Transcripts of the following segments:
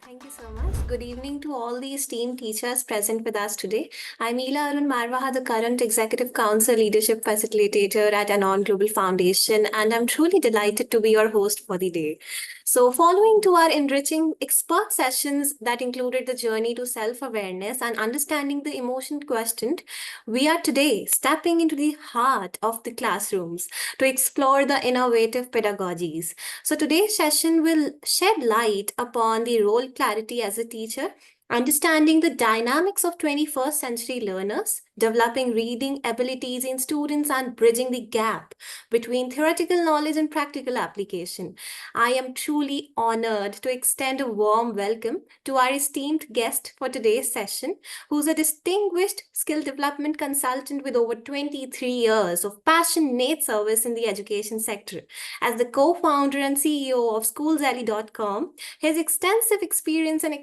Thank you so much. Good evening to all the esteemed teachers present with us today. I'm Ela Arun Marwaha, the current Executive Council Leadership Facilitator at Anon Global Foundation, and I'm truly delighted to be your host for the day. So, following to our enriching expert sessions that included the journey to self awareness and understanding the emotion questioned, we are today stepping into the heart of the classrooms to explore the innovative pedagogies. So, today's session will shed light upon the role clarity as a teacher, understanding the dynamics of 21st century learners, developing reading abilities in students, and bridging the gap between theoretical knowledge and practical application. I am truly honored to extend a warm welcome to our esteemed guest for today's session, who's a distinguished skill development consultant with over 23 years of passionate service in the education sector. As the co founder and CEO of SchoolsAlley.com, his extensive experience and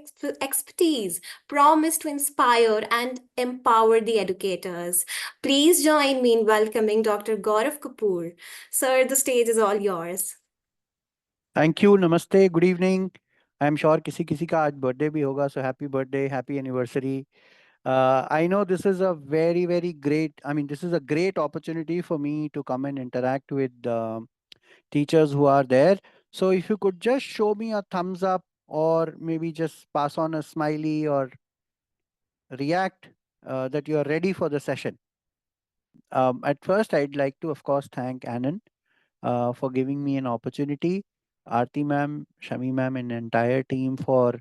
expertise promise to inspire and empower the educators. Please join me in welcoming Dr. Gaurav Kapoor. Sir, the stage is all yours. Thank you नमस्ते good evening I am sure किसी किसी का आज birthday भी होगा so happy birthday happy anniversary I know this is a very great, I mean, this is a great opportunity for me to come and interact with teachers who are there. So if you could just show me a thumbs up or maybe just pass on a smiley or react that you are ready for the session. At first, I'd like to, of course, thank Anand for giving me an opportunity. Aarti ma'am, Shami ma'am, and entire team for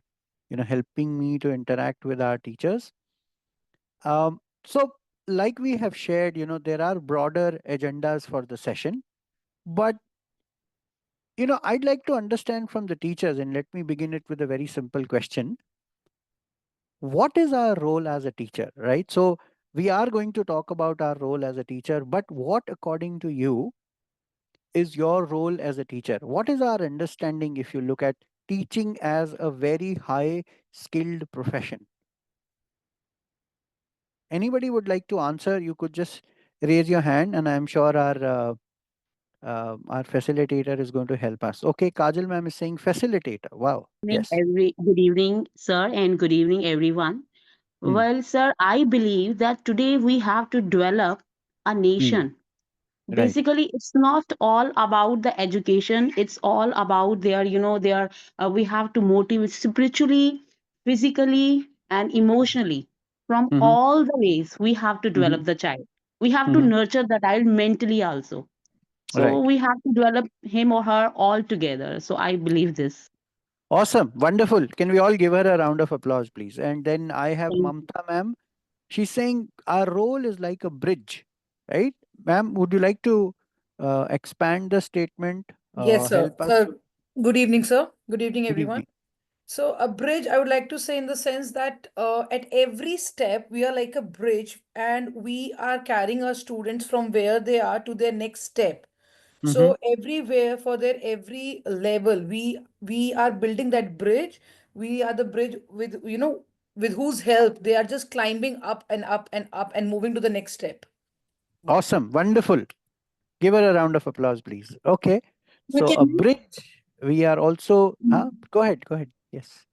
helping me to interact with our teachers. So, like we have shared, there are broader agendas for the session, but I'd like to understand from the teachers, and let me begin it with a very simple question: what is our role as a teacher, right? So, we are going to talk about our role as a teacher, but what, according to you, is your role as a teacher? What is our understanding if you look at teaching as a very high skilled profession? Anybody would like to answer? You could just raise your hand, and I'm sure our facilitator is going to help us. Okay, Kajal ma'am is saying facilitator. Wow. Yes. Good evening, sir, and good evening, everyone. Mm, Well, sir, I believe that today we have to develop a mm, nation. right. Basically, it's not all about the education. It's all about we have to motivate spiritually, physically, and emotionally. From Mm-hmm, all the ways, we have to mm-hmm, develop the child. We have to mm-hmm, nurture the child mentally also. So right. we have to develop him or her all together. So I believe this. Awesome. Wonderful. Can we all give her a round of applause, please? And then I have Mamta ma'am. She's saying our role is like a bridge, right? Ma'am, would you like to expand the statement? Yes, sir. Help us? Sir, good evening, sir. Good evening, Good everyone. evening. So, a bridge, I would like to say in the sense that at every step, we are like a bridge and we are carrying our students from where they are to their next step. Mm-hmm. So, everywhere for their every level, we are building that bridge. We are the bridge with whose help they are just climbing up and up and up and moving to the next step. Awesome. Wonderful. Give her a round of applause, please. Okay. So Okay. a bridge. We are also. Go ahead. Go ahead. Yes.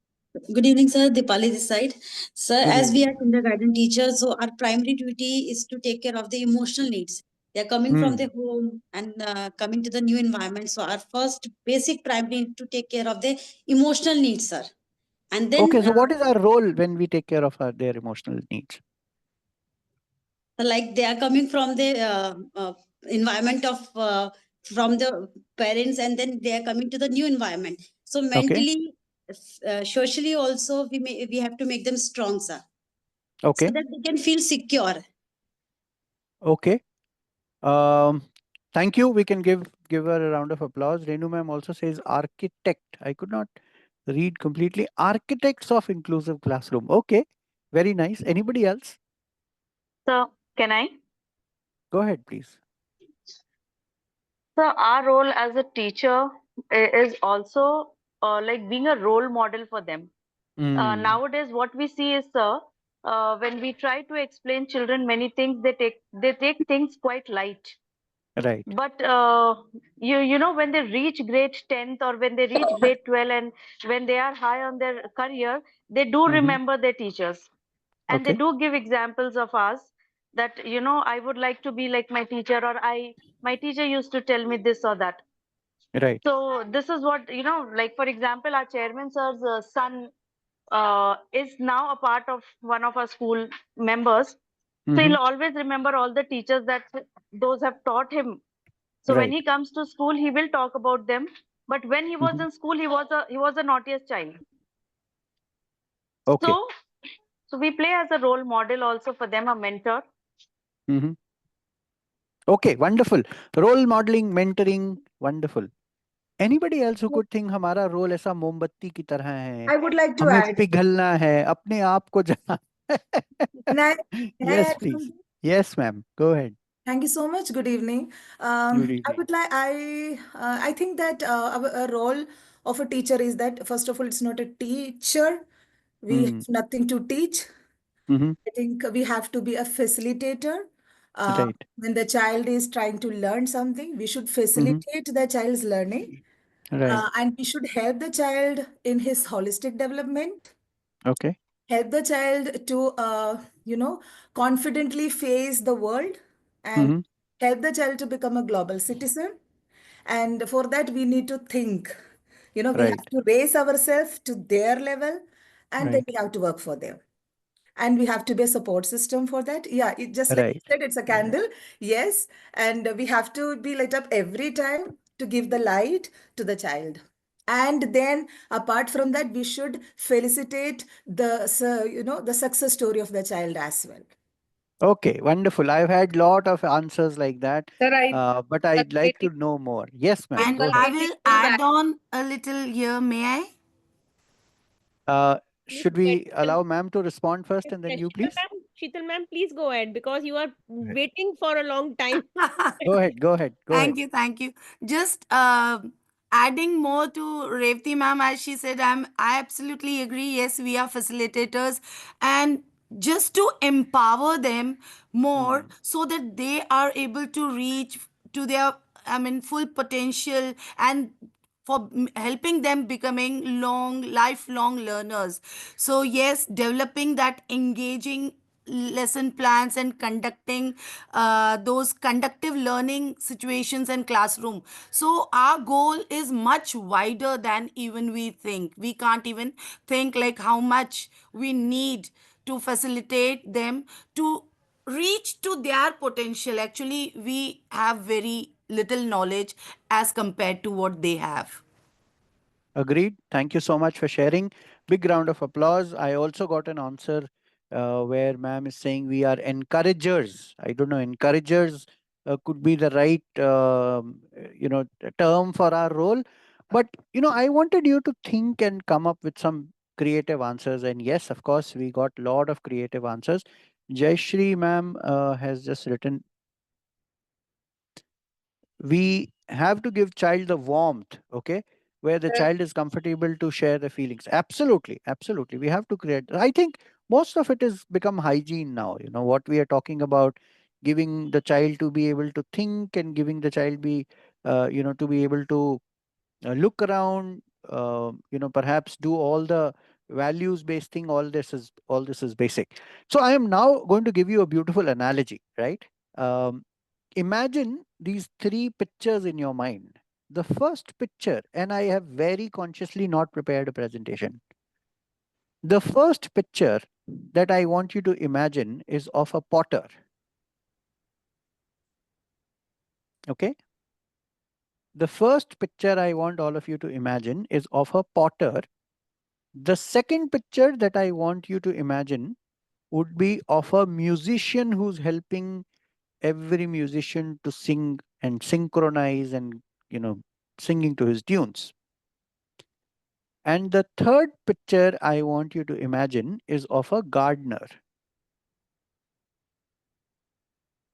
Good evening, sir. Dipali this side. Sir, Good as we evening. are kindergarten teachers, so our primary duty is to take care of the emotional needs. They are coming from the Hmm. home and coming to the new environment. So our first basic primary to take care of the emotional needs, sir. And then, Okay. So what is our role when we take care of their emotional needs? like they are coming from the environment of from the parents, and then they are coming to the new environment. So Okay. mentally, socially also, we have to make them strong, sir, so Okay. that they can feel secure. Okay. Um. Thank you. We can give her a round of applause. Renu ma'am also says architect. I could not read completely. Architects of inclusive classroom. Okay. Very nice. Anybody else? So, can I? Go ahead, please. So, our role as a teacher is also like being a role model for them. Hmm. Nowadays, what we see is, sir, when we try to explain children many things, they take things quite light. Right. But when they reach grade 10th or when they reach grade 12 and when they are high on their career, they do Mm-hmm. remember their teachers and they Okay. do give examples of us that I would like to be like my teacher, or I my teacher used to tell me this or that. Right. So this is what, like for example, our chairman sir's son is now a part of one of our school members. So Mm-hmm. he'll always remember all the teachers that those have taught him. So when Right. he comes to school, he will talk about them. But when he was Mm-hmm. in school, he was a naughtiest child. Okay. So we play as a role model also for them, a mentor. Mm-hmm. Okay. Wonderful. Role modeling, mentoring. Wonderful. Anybody else who could think हमारा role ऐसा मोमबत्ती की तरह है, I would like to हमें add. पिघलना है, अपने आप को जला. Can I Yes, add please. something? Yes, ma'am. Go ahead. Thank you so much. Good evening. Good I evening. would like I think that a role of a teacher is that first of all, it's not a teacher. We Mm. have nothing to teach. Mm-hmm. I think we have to be a facilitator. Right. When the child is trying to learn something, we should Mm-hmm. facilitate the child's learning, Right. and we should help the child in his holistic development, Okay. help the child to confidently face the world, and Mm-hmm. help the child to become a global citizen. And for that we need to think, we Right. have to raise ourselves to their level, and then Right. we have to work for them, and we have to be a support system for that. Yeah, it just like you Right. said, it's a candle. Yes, and we have to be lit up every time to give the light to the child. And then apart from that, we should felicitate the success story of the child as well. Okay. Wonderful. I've had lot of answers like that, Sir, I but I'd like to inculcating, know more. Yes, ma'am. And Go ahead. I inculcating will good add values. on a little here, may I? Please Should go ahead, we Sheetal. allow ma'am to respond first and then you, please? Sheetal ma'am, please go ahead because you are waiting for a long time. Go ahead. Go ahead. Go ahead. Thank you, thank you. Just adding more to Revati ma'am, as she said, I absolutely agree. Yes, we are facilitators, and just to empower them more Mm. so that they are able to reach to their, I mean, full potential, and for helping them becoming lifelong learners. So yes, developing that engaging lesson plans and conducting those conductive learning situations in classroom. So our goal is much wider than even we think. We can't even think like how much we need to facilitate them to reach to their potential. Actually, we have very little knowledge as compared to what they have. Agreed. Thank you so much for sharing. Big round of applause. I also got an answer where ma'am is saying we are encouragers. I don't know, encouragers could be the right term for our role. But I wanted you to think and come up with some creative answers. And yes, of course, we got a lot of creative answers. Jayashri ma'am has just written, we have to give child the warmth, okay, where the Sir, child is comfortable to share the feelings. Absolutely, absolutely, we have to create. I think most of it is become hygiene now. What we are talking about, giving the child to be able to think and giving the child be to be able to look around, perhaps do all the values based thing. All this is basic. So I am now going to give you a beautiful analogy, right? Imagine these three pictures in your mind. The first picture, and I have very consciously not prepared a presentation. The first picture that I want you to imagine is of a potter. Okay. The first picture I want all of you to imagine is of a potter. The second picture that I want you to imagine would be of a musician who's helping every musician to sing and synchronize and, singing to his tunes. And the third picture I want you to imagine is of a gardener.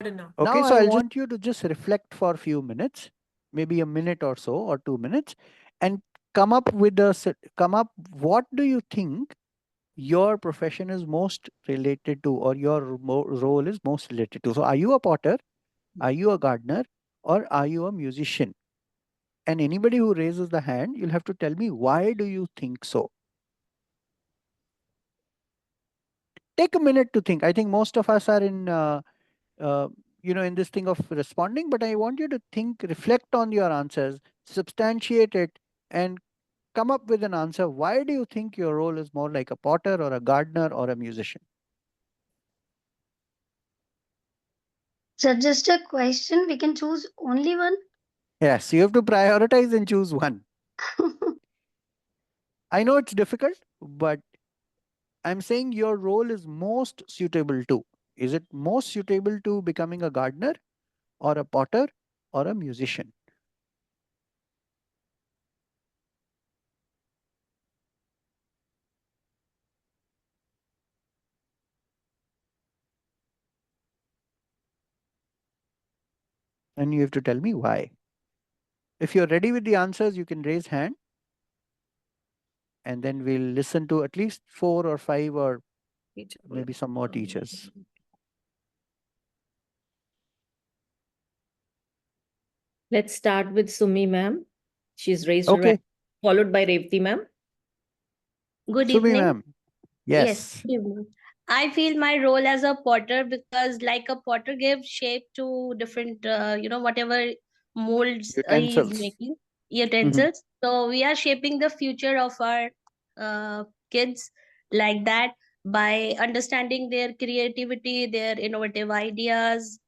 Okay, Now so I I'll want want you to just reflect for a few minutes, maybe a minute or so, or 2 minutes, and come up. What do you think your profession is most related to, or your role is most related to? So, are you a potter? Are you a gardener? or are you a musician? And anybody who raises the hand, you'll have to tell me, why do you think so? Take a minute to think. I think most of us are in, uh, in this thing of responding, but I want you to think, reflect on your answers, substantiate it, and come up with an answer. Why do you think your role is more like a potter or a gardener or a musician? So just a question, we can choose only one. Yes, you have to prioritize and choose one. I know it's difficult, but I'm saying your role is most suitable to. Is it most suitable to becoming a gardener or a potter or a musician? And you have to tell me why. If you're ready with the answers, you can raise hand and then we'll listen to at least 4 or 5 or maybe some more teachers. Let's start with Sumi ma'am. She's raised her hand, Okay, followed by Revati ma'am. Good Sumi evening. ma'am. Yes, Yes, good evening. I feel my role as a potter because, like a potter, gives shape to different, whatever molds he is utensils. making, Mhm. utensils. So we are shaping the future of our kids like that by understanding their creativity, their innovative ideas,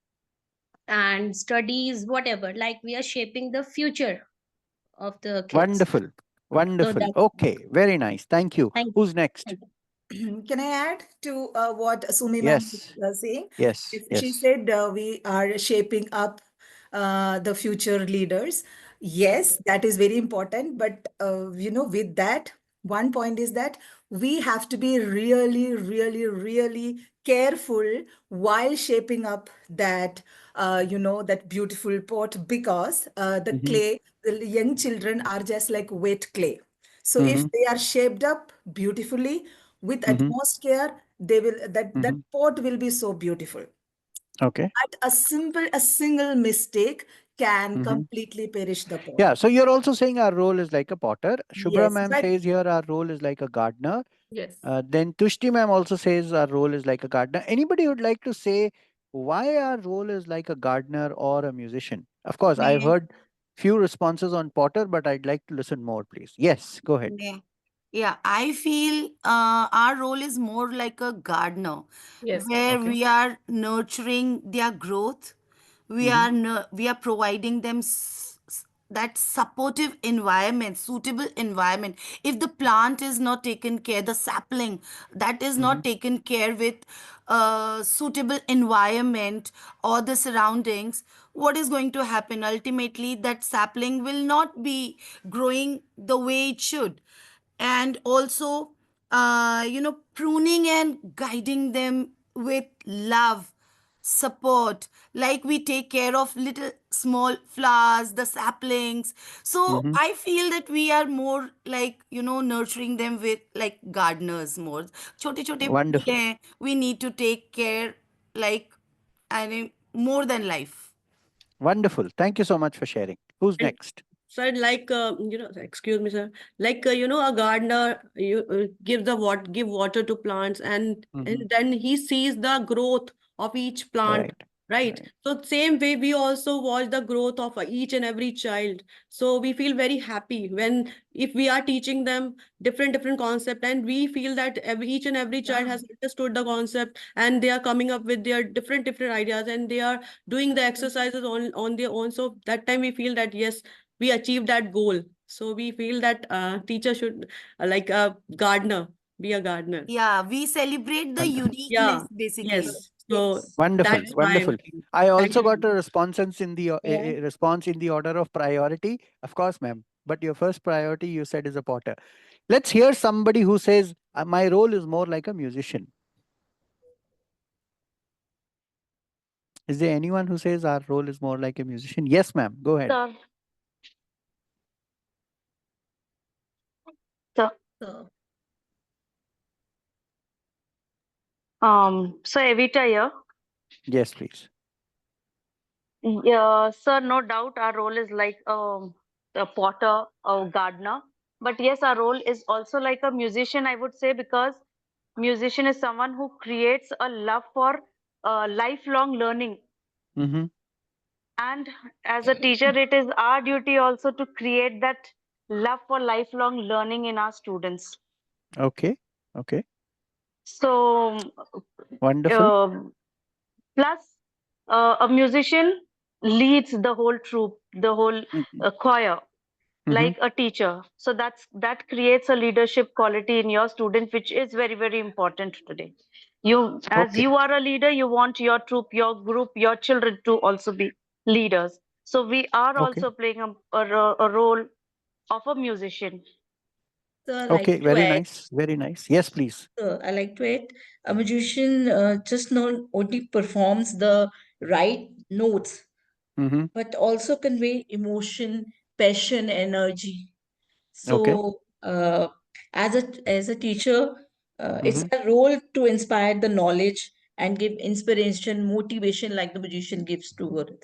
and studies, whatever. Like we are shaping the future of the kids. Wonderful. So Wonderful. that's Okay, very nice. Thank you. thank Who's next? thank you. Can I add to what Sumi ma'am Yes, was saying? yes, She yes. said we are shaping up the future leaders. Yes, that is very important. But with that, one point is that we have to be really, really, really careful while shaping up that beautiful pot, because the Mhm, clay, the young children are just like wet clay. So if mhm, they are shaped up beautifully with mhm, utmost care, they will that mhm. pot will be so beautiful. Okay. But a single mistake can Mhm. completely perish the pot. Yeah, so you're also saying our role is like a potter. Shubhra Yes, ma'am but says here our role is like a gardener. yes. Then Tushti ma'am also says our role is like a gardener. Anybody would like to say why our role is like a gardener or a musician? Of course, I've May, heard few responses on potter, but I'd like to listen more, please. Yes, go ahead. may. Yeah, I feel our role is more like a gardener, Yes. where Okay. we are nurturing their growth. Mm-hmm. We are providing them that supportive environment, suitable environment. If the plant is not taken care, the sapling that is Mm-hmm. not taken care with suitable environment or the surroundings, what is going to happen? Ultimately, that sapling will not be growing the way it should. And also pruning and guiding them with love, support, like we take care of little small flowers, the saplings. So Mm-hmm. I feel that we are more like nurturing them with like gardeners more. Chote chote phool Wonderful. hain, we need to take care, like, I mean, more than life. Wonderful. Thank you so much for sharing. Who's And next? sir, like excuse me, sir. Like a gardener, you give water to plants, and Mm-hmm. then he sees the growth of each plant, Right. right? Right. So same way, we also watch the growth of each and every child. So we feel very happy when if we are teaching them different concept, and we feel that each and every child Yeah. has understood the concept, and they are coming up with their different ideas, and they are doing the exercises on their own. So that time we feel that yes, we achieved that goal. So we feel that teacher should like a gardener, be a gardener. Yeah, we celebrate the Wonderful. Yeah, uniqueness basically. yes. So Yes. Wonderful. that's why Wonderful. I feel. I Thank also you. got a response in the Yeah. response in the order of priority. Of course, ma'am. But your first priority you said is a potter. Let's hear somebody who says my role is more like a musician. Is there anyone who says our role is more like a musician? Yes, ma'am. Go ahead. Sir, sir. So, So Evita here. Yes, please. Yeah, sir, no doubt our role is like a potter, a gardener. But yes, our role is also like a musician, I would say, because musician is someone who creates a love for lifelong learning. Mm-hmm. And as a teacher, it is our duty also to create that love for lifelong learning in our students. Okay. Okay. So, Wonderful. um plus, a musician leads the whole troop, the whole choir, Mm-hmm. like a teacher. So that creates a leadership quality in your student, which is very, very important today. As Okay. you are a leader, you want your troop, your group, your children to also be leaders. So we are Okay. also playing a role of a musician. So I Okay. like to Very add, nice. Very nice. Yes, please. I like to add, a magician just not only performs the right notes, Mm-hmm. but also convey emotion, passion, energy. Okay. So, as a teacher, it's Mm-hmm. a role to inspire the knowledge and give inspiration, motivation, like the magician gives to Gaurav.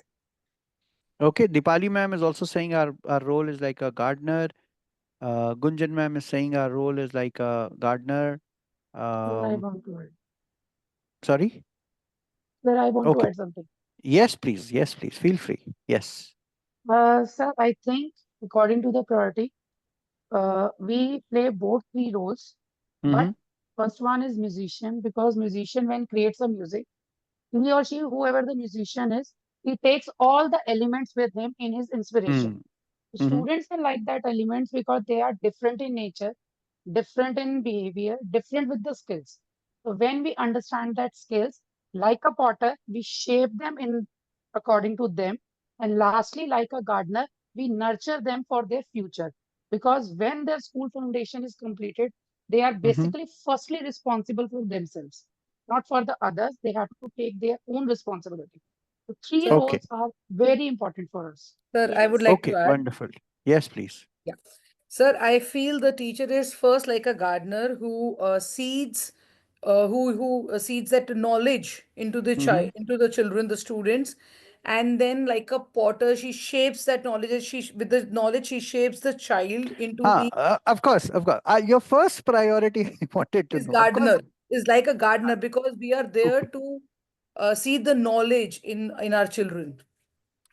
Okay. Dipali ma'am is also saying our role is like a gardener. Gunjan ma'am is saying our role is like a gardener. Sir, I Um, want to add. Sorry. Sir, I want to Okay. add something. Yes, please. Yes, please. Feel free. Yes. Sir, I think according to the priority, we play both three roles. But Mm-hmm. first one is musician because musician when creates a music, he or she, whoever the musician is, he takes all the elements with him in his inspiration. Mm-hmm. Students can like that elements because they are different in nature, different in behavior, different with the skills. So when we understand that skills, like a potter, we shape them in according to them. And lastly, like a gardener, we nurture them for their future. Because when their school foundation is completed, they are Mm-hmm. basically firstly responsible for themselves, not for the others. They have to take their own responsibility. The three So, Okay. roles are very important for us. Sir, I would yes. like to Okay. add. Wonderful. Yes, please. Yeah. Sir, I feel the teacher is first like a gardener who seeds who seeds that knowledge into the Mm-hmm. child, into the children, the students, and then like a potter, she shapes that knowledge. With the knowledge she shapes the child into the Of course. Of course. Your first priority, I wanted to is know. Of course. gardener, is like a Uh, gardener because we are there okay. to seed the knowledge in our children.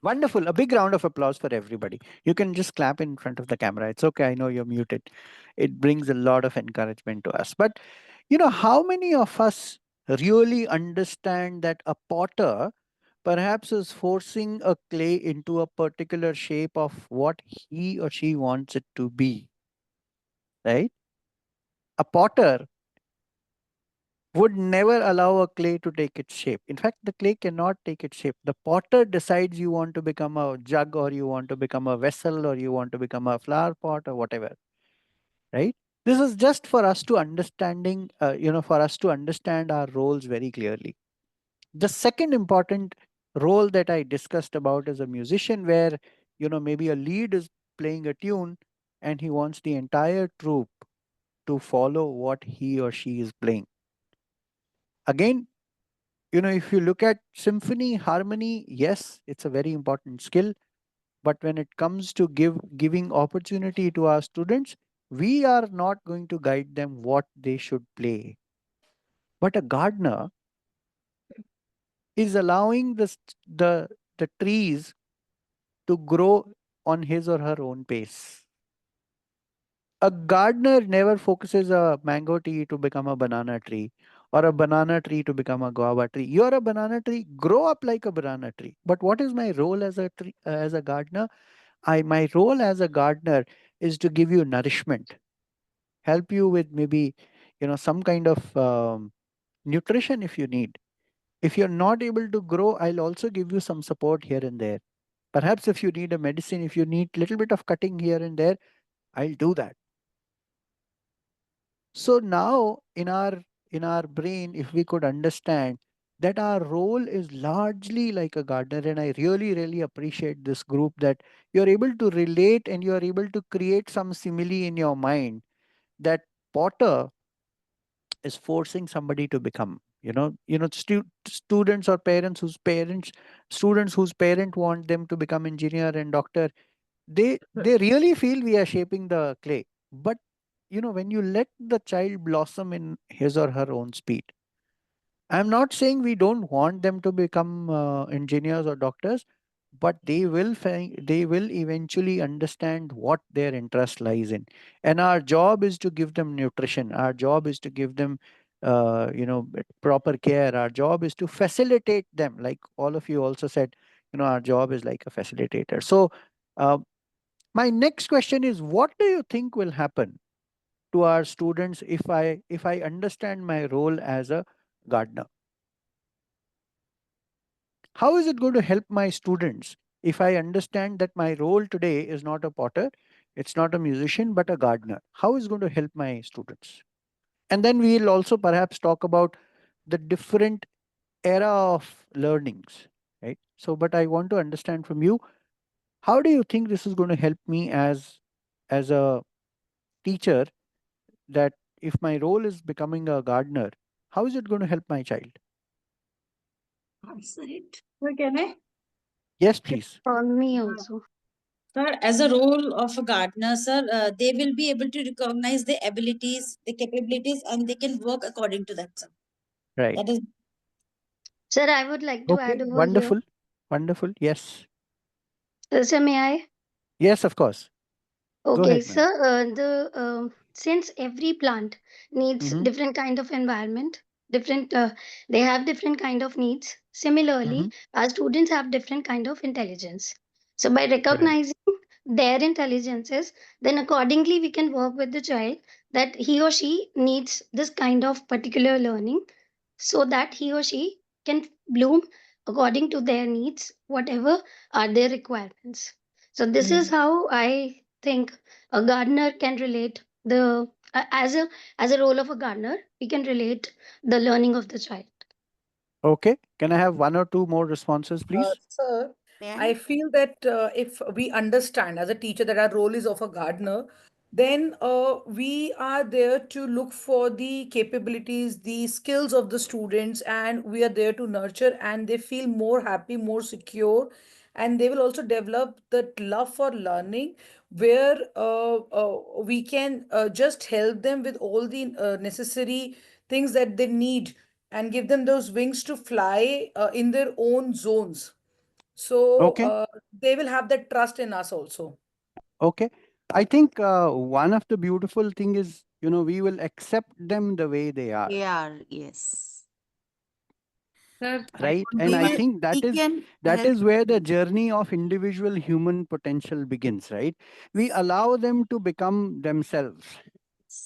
Wonderful. A big round of applause for everybody. You can just clap in front of the camera. It's okay. I know you're muted. It brings a lot of encouragement to us. But, how many of us really understand that a potter perhaps is forcing a clay into a particular shape of what he or she wants it to be, right? A potter would never allow a clay to take its shape. In fact, the clay cannot take its shape. The potter decides you want to become a jug or you want to become a vessel or you want to become a flower pot or whatever, right? This is just for us to for us to understand our roles very clearly. The second important role that I discussed about is a musician where, maybe a lead is playing a tune and he wants the entire troupe to follow what he or she is playing. Again, if you look at symphony harmony, yes, it's a very important skill, but when it comes to giving opportunity to our students, we are not going to guide them what they should play, but a gardener is allowing the trees to grow on his or her own pace. A gardener never focuses a mango tree to become a banana tree or a banana tree to become a guava tree. You are a banana tree, grow up like a banana tree. But what is my role as a as a gardener? My role as a gardener is to give you nourishment, help you with maybe some kind of nutrition if you need. If you're not able to grow, I'll also give you some support here and there. Perhaps if you need a medicine, if you need little bit of cutting here and there, I'll do that. So now in our brain, if we could understand that our role is largely like a gardener, and I really, really appreciate this group that you're able to relate and you're able to create some simile in your mind that potter is forcing somebody to become. Students or students whose parent want them to become engineer and doctor, they really feel we are shaping the clay. But when you let the child blossom in his or her own speed, I'm not saying we don't want them to become engineers or doctors, but they will eventually understand what their interest lies in. And our job is to give them nutrition. Our job is to give them, proper care. Our job is to facilitate them. Like all of you also said, our job is like a facilitator. So, uh, my next question is, what do you think will happen to our students if I understand my role as a gardener? How is it going to help my students if I understand that my role today is not a potter, it's not a musician, but a gardener? How is it going to help my students? And then we'll also perhaps talk about the different era of learnings, right? So, but I want to understand from you, how do you think this is going to help me as a teacher, that if my role is becoming a gardener, how is it going to help my child? Answer it. Or can I? Yes, please. For me also. Sir, as a role of a gardener, sir, they will be able to recognize the abilities, the capabilities, and they can work according to that, sir. Right. That is. Sir, I would like to Okay, add over here. wonderful. Wonderful. Yes. Sir, may I? Yes, of course. Go Okay, ahead, ma'am. sir. Since every plant needs Mm-hmm. different kind of environment, different they have different kind of needs. Mm-hmm. Similarly, our students have different kind of intelligence. So by Right. recognizing their intelligences, then accordingly we can work with the child that he or she needs this kind of particular learning, so that he or she can bloom according to their needs, whatever are their requirements. So this is how I think a gardener can relate the as a role of a gardener we can relate the learning of the child. Okay. Can I have one or two more responses, please? Sir, May I I? feel that if we understand as a teacher that our role is of a gardener, then we are there to look for the capabilities, the skills of the students, and we are there to nurture, and they feel more happy, more secure, and they will also develop that love for learning, where we can just help them with all the necessary things that they need and give them those wings to fly in their own zones. So Okay. they will have that trust in us also. Okay. I think one of the beautiful thing is, we will accept them the way they are, They are, yes. Sir, I right? want And to I He, add. think that he is can that help. is where the journey of individual human potential begins, right? We allow them to become themselves.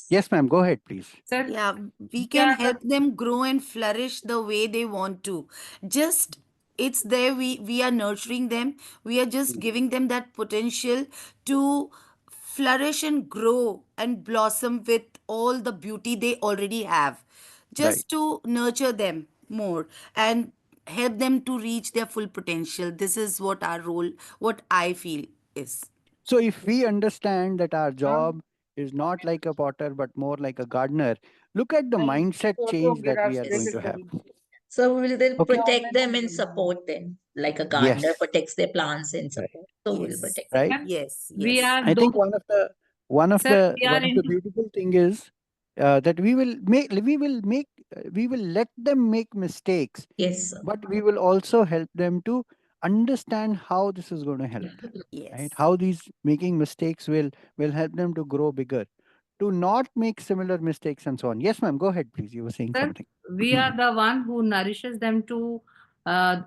Yes, ma'am. Go ahead, please. Sir, Yeah, we we can are help them grow and flourish the way they want to. Just it's there, we are nurturing them. We are just giving them that potential to flourish and grow and blossom with all the beauty they already have. Right. Just to nurture them more and help them to reach their full potential. This is what our role, what I feel is. So if we understand that our job is not like a potter but more like a gardener, look at the mindset change that we are going to have. So we will then Okay. protect them and support them, like a gardener Yes. protects their plants and Right. support. So we'll Yes. protect. Right. sir, Yes, we yes. are I those. think Sir, we are one of the into. beautiful thing is that we will let them make mistakes, Yes, sir. but we will also help them to understand how this is going to help, right? Yes. How these making mistakes will help them to grow bigger, to not make similar mistakes and so on. Yes, ma'am. Go ahead, please. You were saying Sir, something. we are the one who nourishes them to. Uh,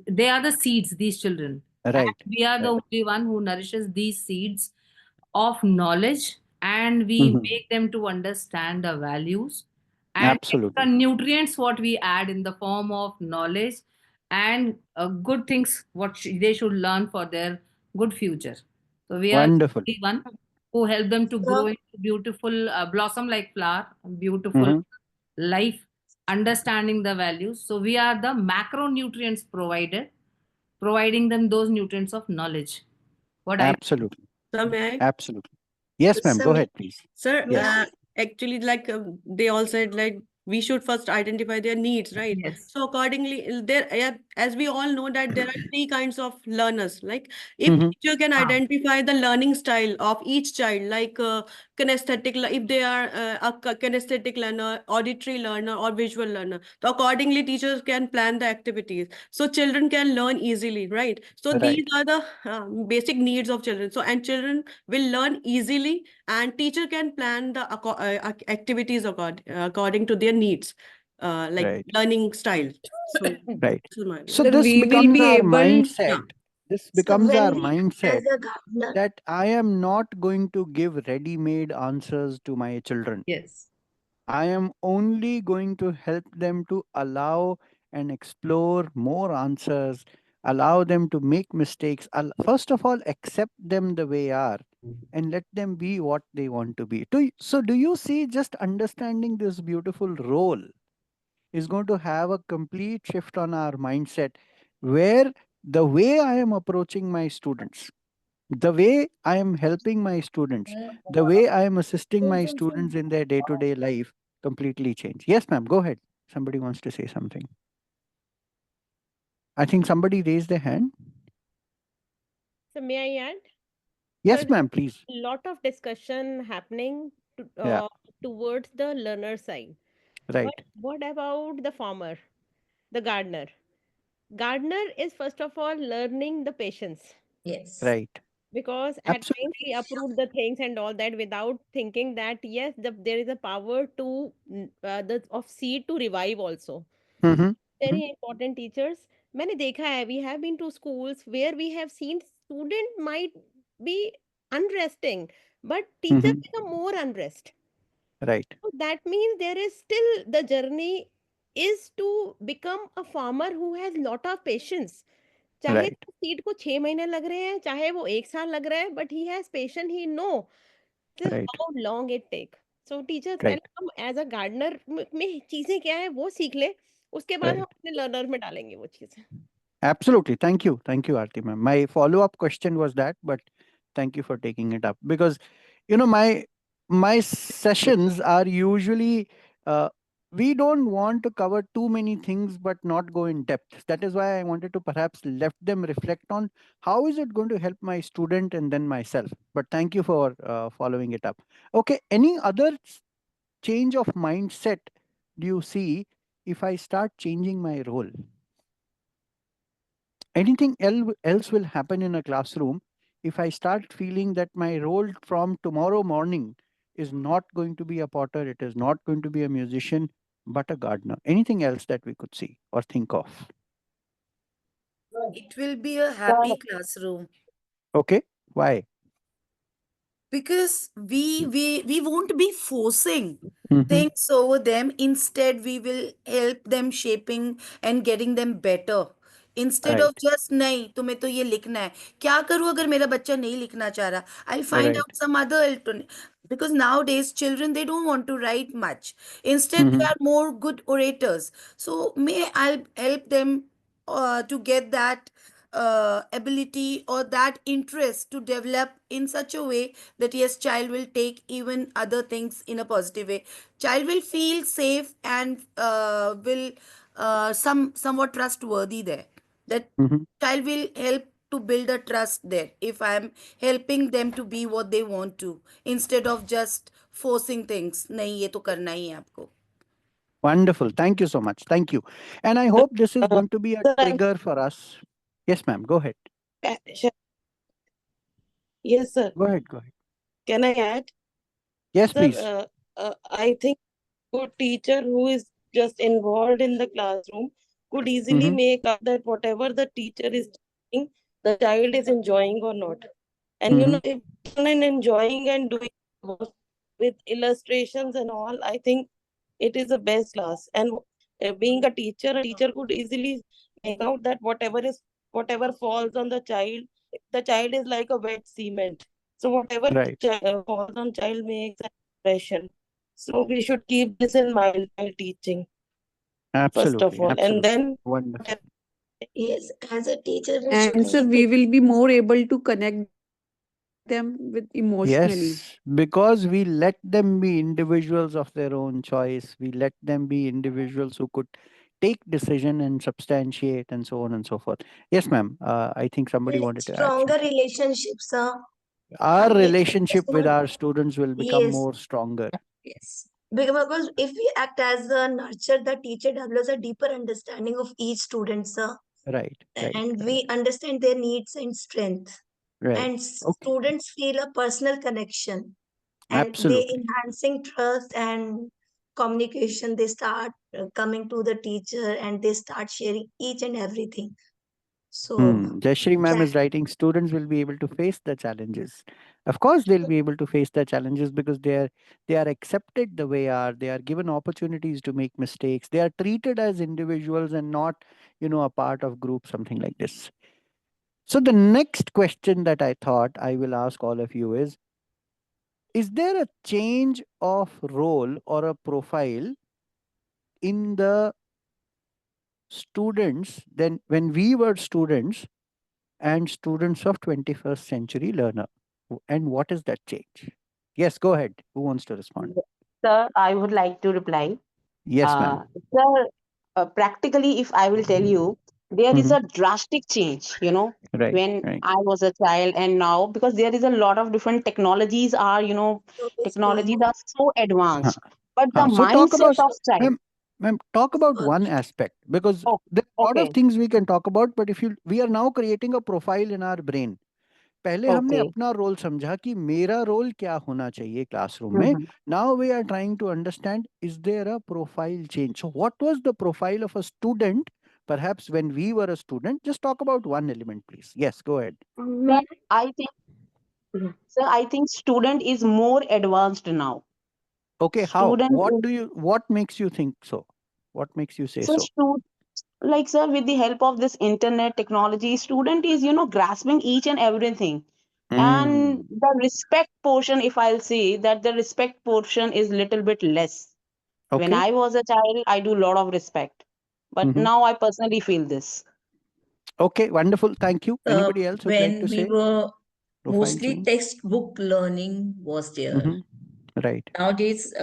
they are the seeds. These children, and Right. we are the Right. only one who nourishes these seeds of knowledge, and we Mhm. make them to understand the values and extra Absolutely. nutrients what we add in the form of knowledge and good things what they should learn for their good future. So we are Wonderful. the one who help them to grow Sir, into beautiful blossom like flower, beautiful Hmm. life, understanding the values. So we are the macronutrients provided, providing them those nutrients of knowledge. What I Absolutely. So may I? Absolutely. Yes, ma'am. sir, Go ahead, please. Sir, may Yes. I? actually, like they all said, like we should first identify their needs, right? Yes. So accordingly, as we all know that there are three kinds of learners. Like if Mm-hmm. teacher can identify the learning style of each child, like if they are a kinesthetic learner, auditory learner, or visual learner, so accordingly teachers can plan the activities so children can learn easily, right? So these Right. are the basic needs of children. So and children will learn easily, and teacher can plan the activities according to their needs, like Right. learning style. So Right. this is my view. So So this we will becomes be our able, mindset. Yeah. This So becomes our when we, mindset as a gardener, that I am not going to give ready-made answers to my children. yes, I am only going to help them to allow and explore more answers, allow them to make mistakes. First of all, accept them the way they are and let them be what they want to be. So, do you see just understanding this beautiful role is going to have a complete shift on our mindset where the way I am approaching my students, the way I am helping my students, the way I am assisting my students in their day to day life completely change. Yes, ma'am, go ahead. Somebody wants to say something. I think somebody raised their hand. So may I add? Yes, Sir, ma'am, please. lot of discussion happening Yeah, towards the learner side. But right, what about the farmer, the gardener? Gardener is first of all learning the patience, yes. right. because at times Absolutely. we uproot the things and all that without thinking that yes, there is a power to the of seed to revive also. Mm-hmm. Very important teachers. मैंने देखा है, we have been to schools where we have seen student might be unresting, but teachers Mm-hmm. become more unrest. Right, So that means there is still the journey is to become a farmer who has lot of patience. चाहे right, seed को 6 महीने लग रहे हैं, चाहे वो 1 साल लग रहा है, but he has patience. He know this right, how long it take. So teachers right, पहले हम एज अ गार्डनर में चीजें क्या है वो सीख ले, उसके बाद हम right. अपने लर्नर में डालेंगे वो चीजें. Absolutely. Thank you. Thank you, Aarti ma'am. My follow-up question was that, but thank you for taking it up because my sessions are usually we don't want to cover too many things but not go in depth. That is why I wanted to perhaps let them reflect on how is it going to help my student and then myself. But thank you for following it up. Okay. Any other change of mindset do you see if I start changing my role? Anything else will happen in a classroom if I start feeling that my role from tomorrow morning is not going to be a potter, it is not going to be a musician, but a gardener. Anything else that we could see or think of? It will be a happy classroom. Okay, why? Because we won't be forcing Mm-hmm. things over them. Instead we will help them shaping and getting them better. Instead of Right, just नहीं तुम्हें तो ये लिखना है, क्या करूँ अगर मेरा बच्चा नहीं लिखना चाह रहा, I'll find right. out some other alternative. Because nowadays children they don't want to write much, instead they Mm-hmm. are more good orators. So may I'll help them to get that ability or that interest to develop in such a way that yes, child will take even other things in a positive way. Child will feel safe and will somewhat trustworthy there. That Mm-hmm. child will help to build a trust there if I am helping them to be what they want to, instead of just forcing things. नहीं ये तो करना ही है आपको. Wonderful. Thank you so much. Thank you. And I hope this is going to be a Sir, trigger for us. Yes, ma'am. Go ahead. yes, sir. Go ahead. Go ahead. Can I add? Yes, Sir, please. I think good teacher who is just involved in the classroom could easily Mm-hmm. make out that whatever the teacher is doing, the child is enjoying or not. And Mm-hmm. if someone enjoying and doing work with illustrations and all, I think it is the best class. And being a teacher could easily make out that whatever falls on the child is like a wet cement. So whatever Right. falls on child makes an impression. So we should keep this in mind while teaching, first of Absolutely. all, and Absolutely. then Wonderful. Yes, as a teacher, we should and so make we will be more able to connect them with emotionally. Yes, because we let them be individuals of their own choice. We let them be individuals who could take decision and substantiate and so on and so forth. Yes, ma'am. I think somebody Build wanted to add stronger something. relationships. Our Yes, relationship with our students will become yes, more stronger. yes. Because if we act as a nurture, the teacher develops a deeper understanding of each student, sir, Right, right, and right, we understand their needs and strength. right. And Okay, students feel a personal connection, and they absolutely. enhancing trust and communication. They start coming to the teacher and they start sharing each and everything. So Jashri ma'am that is writing, students will be able to face the challenges. Of course, they'll be able to face the challenges because they are accepted the way are. They are given opportunities to make mistakes. They are treated as individuals and not, a part of group, something like this. So the next question that I thought I will ask all of you is there a change of role or a profile in the students then when we were students and students of 21st century learner? And what is that change? Yes, go ahead. Who wants to respond? Sir, I would like to reply. Yes, ma'am. Sir, practically, if I will tell you, there is Mhm. a drastic change, Right, when right. I was a child and now, because there is a lot of different technologies are, is going technologies on. are so Huh, advanced, but the So talk mindset about, of child. ma'am, talk about one aspect because Oh, there are a lot of okay, things we can talk about, but if we are now creating a profile in our brain. पहले हमने okay. अपना role समझा कि मेरा role क्या होना चाहिए classroom में. Mhm. Now we are trying to understand, is there a profile change? So what was the profile of a student perhaps when we were a student? Just talk about one element, please. Yes, go ahead. Sir, I think, sir, I think student is more advanced now. Okay, how? Student is, What makes you think so? What makes you say so so? like sir, with the help of this internet technology, student is, grasping each and everything. And Mm, the respect portion, if I'll say that the respect portion is little bit less. When okay. I was a child, I do a lot of respect. But Hmm. now I personally feel this. Okay, wonderful. Thank you. Anybody else would like When to we say were profile mostly change? textbook learning was there. Hmm. Right. Nowadays,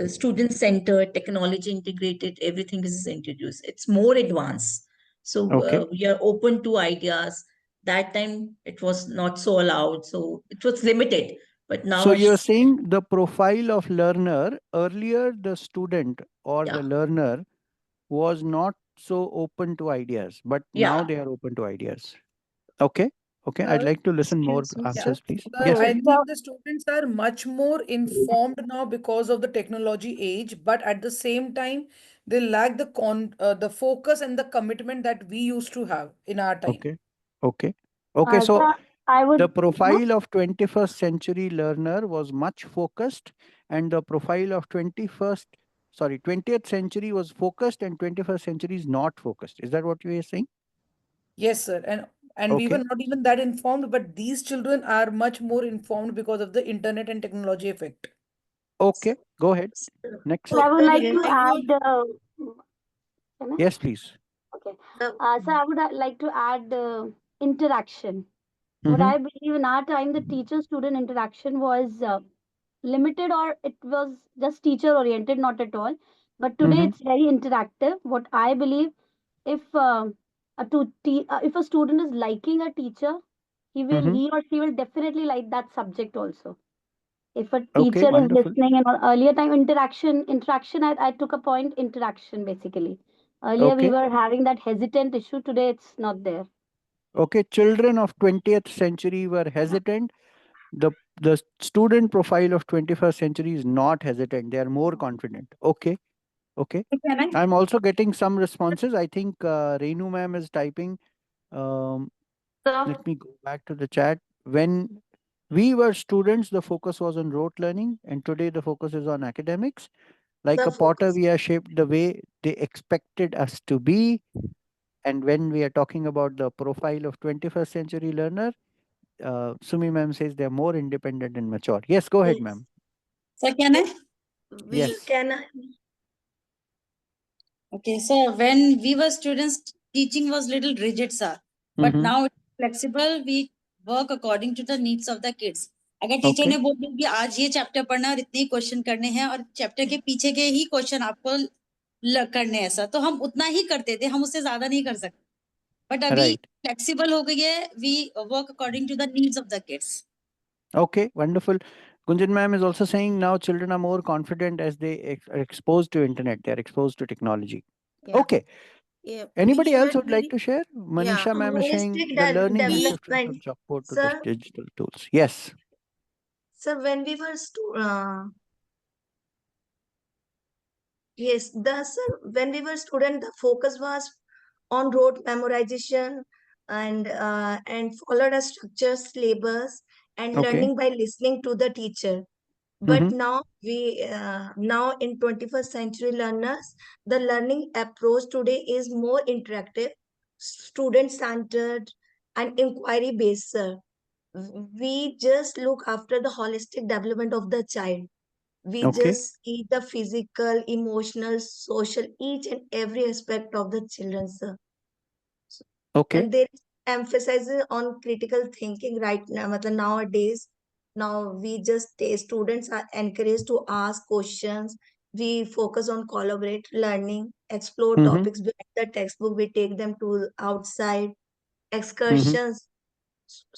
student centered, technology integrated, everything is introduced. It's more advanced. So Okay. we are open to ideas. That time it was not so allowed. So it was limited. But So now you're it's, saying the profile of learner, earlier the student or the yeah, learner was not so open to ideas, but now yeah. they are open to ideas. Okay. Okay. I'd Sir, like to listen more excuse me, sir. answers, please. Sir, Yes. I So, think the students are much more informed now because of the technology age, but at the same time, they lack the focus and the commitment that we used to have in our time. Okay. Okay. Okay. So Sir, I would, the profile of 21st century learner was much focused, and the profile of 20th century was focused, and 21st century is not focused. Is that what you are saying? Yes, sir. And we were Okay. not even that informed, but these children are much more informed because of the internet and technology effect. Okay. Go ahead. sir, Next. I would like Yes. to I would, add, can I? Yes, please. Okay. uh, So I would like to add interaction. What Mm-hmm. I believe in our time, the teacher-student interaction was limited or it was just teacher-oriented, not at all. But today Mm-hmm. it's very interactive. What I believe, if if a student is liking a teacher, Mm-hmm. he or she will definitely like that subject also. If a Okay. teacher is Wonderful. listening and all, earlier time interaction, I took a point interaction basically. Earlier we Okay. were having that hesitant issue. Today it's not there. Okay. Children of 20th century were hesitant. The student profile of 21st century is not hesitant. They are more confident. Okay. Okay. Can I? I'm also getting some responses. I think Renu ma'am is typing. Um, Sir, Let me go back to the chat. When we were students, the focus was on rote learning, and today the focus is on academics. Like the a potter, focus. we are shaped the way they expected us to be. And when we are talking about the profile of 21st century learner, Sumi ma'am says they're more independent and mature. Yes, go ahead, Yes. ma'am. So can I? We Yes. can. Okay, so when we were students, teaching was little rigid, sir. But Mm-hmm. now it's flexible. We work according to the needs of the kids. अगर teacher Okay. ने बोल दिया कि आज ये chapter पढ़ना है और इतने क्वेश्चन करने हैं और चैप्टर के पीछे के ही क्वेश्चन आपको करने हैं ऐसा, तो हम उतना ही करते थे, हम उससे ज्यादा नहीं कर सकते. बट अभी Right. फ्लेक्सिबल हो गई है, we work according to the needs of the kids. Okay, wonderful. Gunjan ma'am is also saying now children are more confident as they are exposed to internet, they are exposed to technology. Yeah. Okay. Yeah. Anybody We else had would like very, to share? yeah. Manisha ma'am is saying Holistic the learning has shifted development. from chalkboard to Sir, digital tools. Yes. sir, when we were yes, the sir, when we were student, the focus was on rote memorization and followed a structured syllabus and Okay. learning by listening to the teacher. But Mm-hmm. now in 21st century learners, the learning approach today is more interactive, student centered, and inquiry based, sir. We just look after the holistic development of the child. We Okay. just see the physical, emotional, social, each and every aspect of the children, sir. Okay. And there is emphasis on critical thinking right now. matlab Nowadays, now we just students are encouraged to ask questions. We focus on collaborate learning, explore Mm-hmm. topics behind the textbook. We take them to outside Mm-hmm. excursions.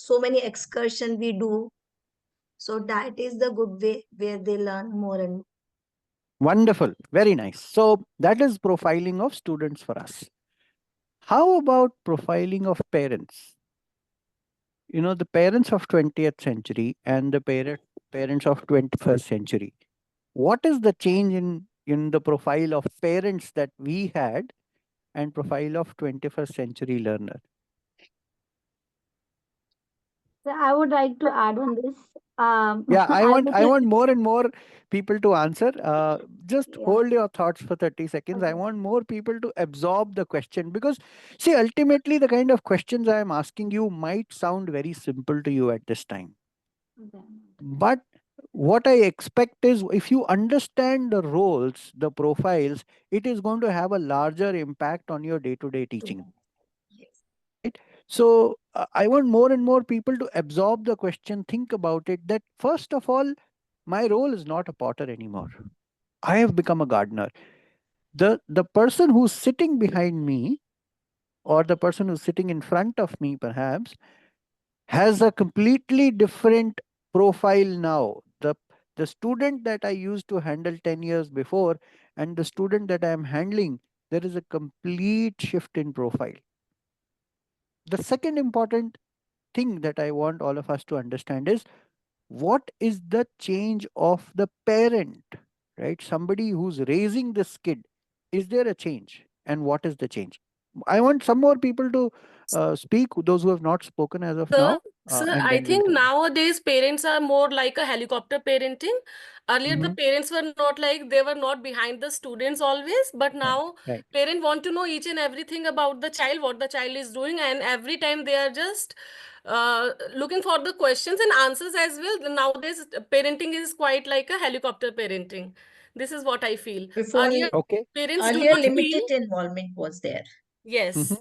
So many excursion we do. So that is the good way where they learn more and more. Wonderful. Very nice. So that is profiling of students for us. How about profiling of parents? You know, the parents of 20th century and the parents of 21st century. What is the change in the profile of parents that we had and profile of 21st century learner? So I would like to add on this. Yeah, I I want would I like, want more and more people to answer. Just yeah, hold your thoughts for 30 seconds. I okay. want more people to absorb the question because see, ultimately the kind of questions I am asking you might sound very simple to you at this time. Okay. But what I expect is if you understand the roles, the profiles, it is going to have a larger impact on your day-to-day teaching. Right? So I want more and more people to absorb the question, think about it that first of all, my role is not a potter anymore. I have become a gardener. The person who's sitting behind me or the person who's sitting in front of me perhaps has a completely different profile now. The student that I used to handle 10 years before and the student that I am handling, there is a complete shift in profile. The second important thing that I want all of us to understand is what is the change of the parent, right? Somebody who's raising this kid. Is there a change? And what is the change? I want some more people to speak, those who have not spoken as of Sir, now, sir, and I then we'll think take. nowadays parents are more like a helicopter parenting. Earlier, the Mhm. parents were not like they were not behind the students always, but Right, now right. parents want to know each and everything about the child, what the child is doing, and every time they are just looking for the questions and answers as well. Nowadays, parenting is quite like a helicopter parenting. This is what I feel. Before, Earlier, Okay. parents do earlier not feel. limited involvement was there. Mhm. Yes,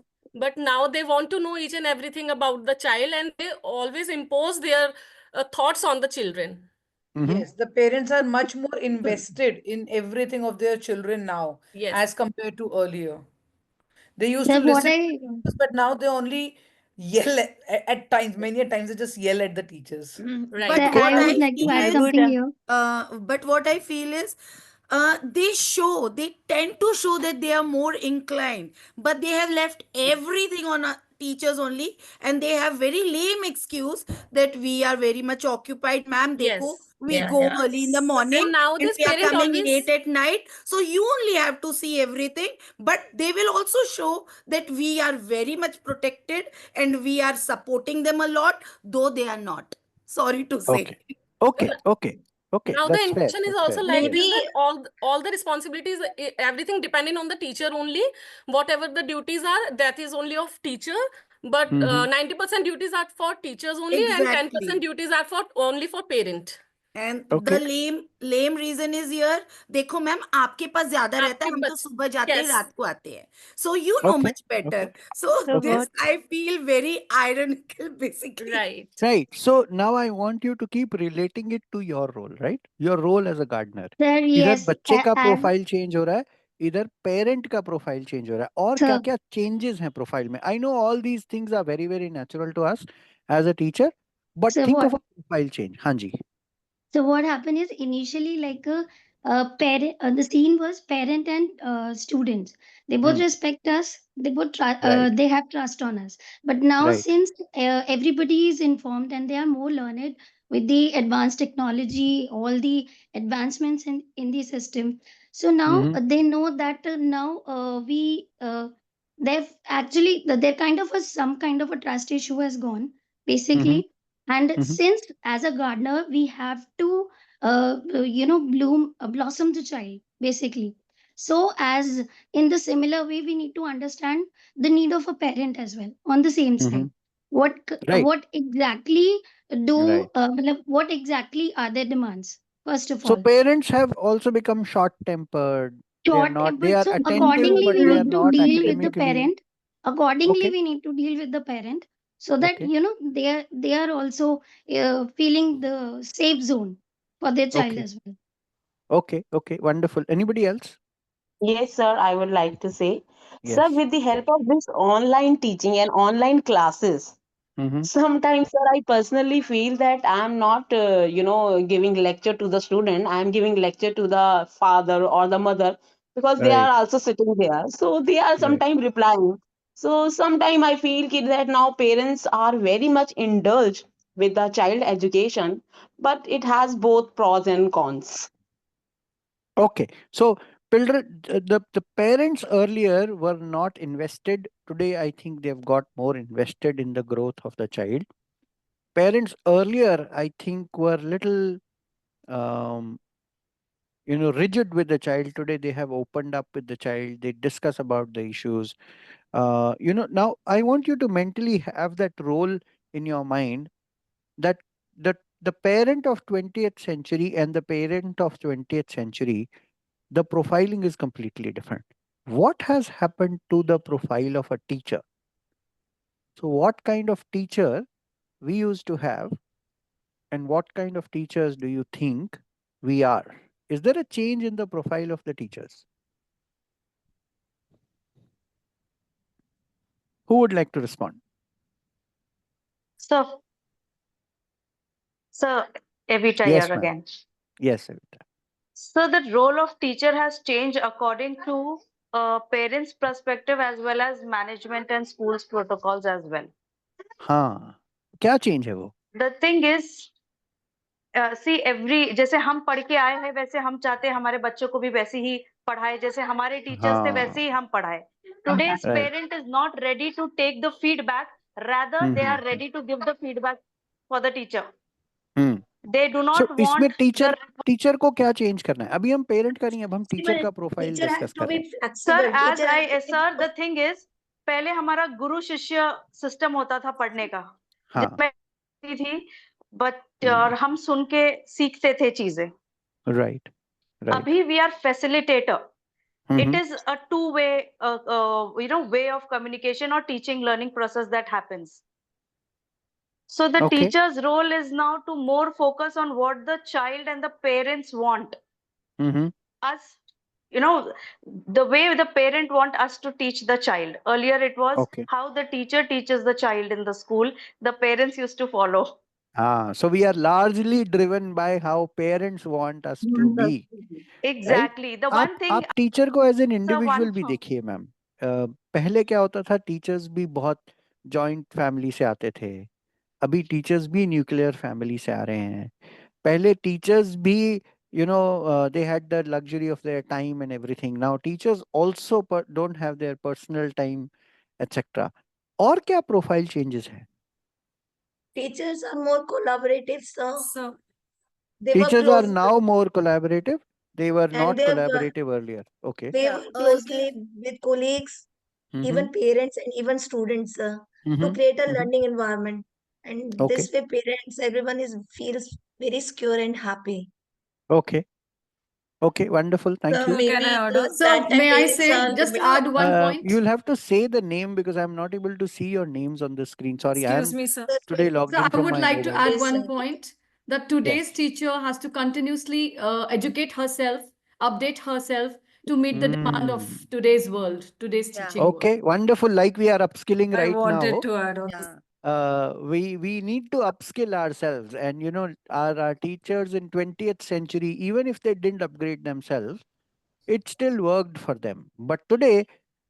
but now they want to know each and everything about the child and they always impose their thoughts on the children. Mhm. Yes, the parents are much more invested in everything of their children now Yes. as compared to earlier. They used to Sir, what listen I to teachers, but now they only yell at times. Many a times they just yell at the teachers. Right. sir, But Okay. what I would I like to feel add is, something here. But what I feel is, they tend to show that they are more inclined, but they have left everything on teachers only, and they have very lame excuse that we are very much occupied, ma'am. Dekho, Yes. we yeah, Yes. go yeah. early in the morning And and nowadays we are parent coming late always, at night, so you only have to see everything. But they will also show that we are very much protected and we are supporting them a lot, though they are not. Sorry to say. Okay. Okay. Okay. Okay. now the That's fair. intention is That's also fair. like Yes. this, Maybe that all the responsibilities, everything depending on the teacher only. Whatever the duties are, that is only of teacher. But Mhm. 90% duties are for teachers only and 10% Exactly. duties are for only for parent. And Okay. the lame reason is here. देखो ma'am आपके पास ज्यादा रहता है, आपके हम तो बच सुबह जाते हैं, yes रात को आते हैं. So you know Okay. much better. Okay. So So Okay. this what? I feel very ironical basically. right Right. So now I want you to keep relating it to your role, right? Your role as a gardener. Sir, इधर yes, बच्चे का and profile change हो रहा है, इधर parent का profile change हो रहा है, और क्या sir, क्या चेंजेस हैं प्रोफाइल में. I know all these things are very very natural to us as a teacher, but sir, think what? Of a profile change. हाँ जी. So what happened is initially like a parent, the scene was parent and students. They both respect us. They both Right. they have trust on us. But now Right. since everybody is informed and they are more learned with the advanced technology, all the advancements in the system. So now Mm-hmm. they know that now they've actually there kind of a some kind of a trust issue has gone Mm-hmm. basically. And Mm-hmm. since as a gardener, we have to, blossom the child, basically. So, as in the similar way, we need to understand the need of a parent as well on the same Mm-hmm. side. Right. What exactly Right. what exactly are their demands? First of So all, parents have also become short tempered. They are short not, they tempered. are So, attentive, accordingly, but we they are need to not deal with the academically. parent. Accordingly, Okay. we need to deal with the parent so that Okay. they are also feeling the safe zone for their child Okay. as well. Okay. Okay. Wonderful. Anybody else? Yes, sir, I would like to say, sir, Yes. with the help of this online teaching and online classes, Mm-hmm. sometimes, sir, I personally feel that I'm not, giving lecture to the student. I'm giving lecture to the father or the mother because they are Right. also sitting there. So they are Right. sometimes replying. So sometimes I feel that now parents are very much indulged with the child education, but it has both pros and cons. Okay. So the parents earlier were not invested. Today, I think they've got more invested in the growth of the child. Parents earlier, I think, were little um, rigid with the child. Today they have opened up with the child. They discuss about the issues. Now I want you to mentally have that role in your mind, that the parent of 20th century and the parent of 20th century, the profiling is completely different. What has happened to the profile of a teacher? So what kind of teacher we used to have, and what kind of teachers do you think we are? Is there a change in the profile of the teachers? Who would like to respond? So, so Evita Yes, here ma'am. again. Yes, Evita. So the role of teacher has changed according to parents' perspective as well as management and schools protocols as well. हाँ, क्या change है वो? The thing is, see every जैसे हम पढ़ के आए हैं वैसे हम चाहते हैं हमारे बच्चों को भी वैसे ही पढ़ाए, जैसे हमारे टीचर्स थे हाँ, वैसे ही हम पढ़ाए. Today's right. parent is not ready to take the feedback, rather they hmm are ready to give the feedback for the teacher. Hmm. They do So not इसमें want टीचर the टीचर को क्या change करना है? अभी हम parent का नहीं, अब हम टीचर Flexible. का profile Teacher has discuss to कर रहे be हैं. Sir flexible. As Teacher has I to sir be the thing is पहले हमारा गुरु शिष्य सिस्टम होता था पढ़ने का, हाँ. जिसमें थी बट और हम्म. हम सुन के सीखते थे चीजें. Right. Right. अभी we are facilitator. It hmm. is a two-way, way of communication or teaching learning process that happens. So the Okay. teacher's role is now to more focus on what the child and the parents want hmm. us, the way the parent want us to teach the child. Earlier it was Okay. how the teacher teaches the child in the school, the parents used to follow. So we are largely driven by how parents want us to be, right? Exactly. The आप one thing, teacher को as an sir, individual भी देखिए ma'am. पहले क्या होता था, teachers भी बहुत जॉइंट फैमिली से आते थे. अभी टीचर्स भी न्यूक्लियर फैमिली से आ रहे हैं. पहले टीचर्स भी they had the luxury of their time and everything. Now teachers also don't have their personal time, etc. और क्या प्रोफाइल चेंजेस हैं? Teachers are more collaborative, so they work Teachers are close now more collaborative. They were and not collaborative earlier. Okay. they yeah work earlier closely with colleagues, Mm-hmm. even parents and even students to Mm-hmm. create a Mm-hmm. learning environment. And Okay. this way, parents, everyone is feels very secure and happy. Okay. Okay. Wonderful. Thank So you. maybe that So time may I parents say, are just limit. add one point? You'll have to say the name because I'm not able to see your names on the screen. Sorry, I Excuse am me, sir. today logged So in I from would my like to mobile. add Yes, one sir. point that Yes. today's teacher has to continuously educate herself, update herself to meet the demand Mm. of today's world, today's Yeah. teaching world. Okay. Wonderful. Like we are upskilling I right wanted now. to add on this. Yeah. We need to upskill ourselves, and our teachers in 20th century, even if they didn't upgrade themselves, it still worked for them. But today,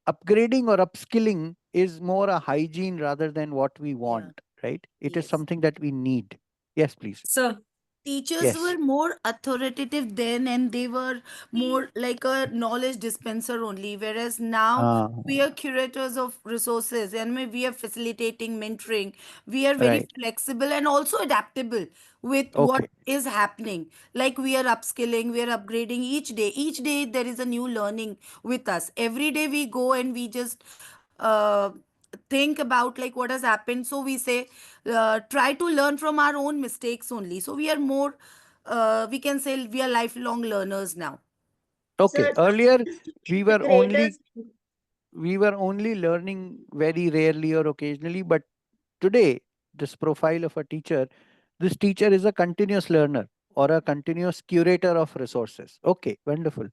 upgrading or upskilling is more a hygiene rather than what we Yeah. want, right? It is Yes. something that we need. Yes, please. Sir, Teachers Yes. were more authoritative then, and they were more like a knowledge dispenser only, whereas now Uh, we are curators of resources, and we are facilitating mentoring. We are very right. flexible and also adaptable with what Okay. is happening. Like we are upskilling, we are upgrading each day there is a new learning with us. Every day we go and we just uh, think about like what has happened, so we say try to learn from our own mistakes only. So we are more, we can say we are lifelong learners now. Okay. So Earlier, teachers to be we the were only greatest. we were only learning very rarely or occasionally, but today, this profile of a teacher, this teacher is a continuous learner or a continuous curator of resources. Okay, wonderful.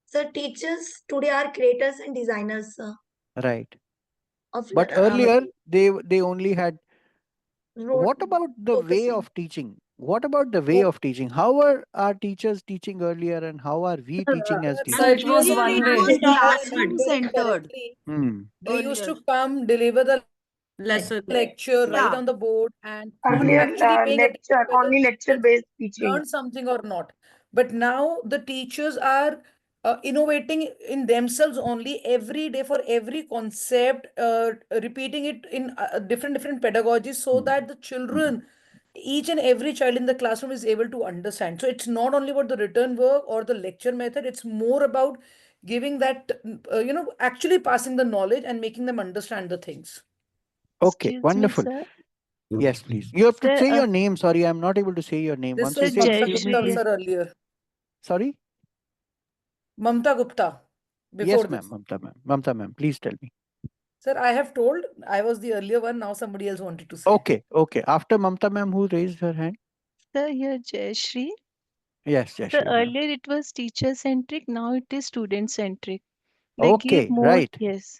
So teachers today are creators and designers Right. of But earlier, they only had. road What about the way focusing. of teaching? What about the way of teaching? How were our teachers teaching earlier, and how are we teaching as so teachers? it was Earlier one it way. was If I classroom remember it centered. correctly, Hmm. they used Earlier, to come, deliver the Lesson. lecture, write yeah. on the board, and you were Earlier, actually paying attention lecture, whether only the kids lecture-based teaching. learned something or not. But now the teachers are innovating in themselves only every day for every concept, repeating it in different pedagogies so Hmm. that the children, each and every child in the classroom is able to understand. So it's not only about the written work or the lecture method, it's more about giving that, actually passing the knowledge and making them understand the things. Okay, Excuse me, wonderful. sir. Yes, please. You have to Sir, say your name. Sorry, I'm not able to say your name. This Once you Sir was say, Mamta excuse me, Gupta, Jayashree. please. sir, earlier. Sorry? Mamta Gupta, before Yes, ma'am. this. Mamta ma'am. Mamta ma'am, please tell me. Sir, I have told I was the earlier one. Now somebody else wanted to say. Okay, okay. After Mamta ma'am, who raised her hand? Sir, here Jayashree. Yes, Sir, Jashri, ma'am. earlier it was teacher centric, now it is student centric. They give Okay, more, right, yes.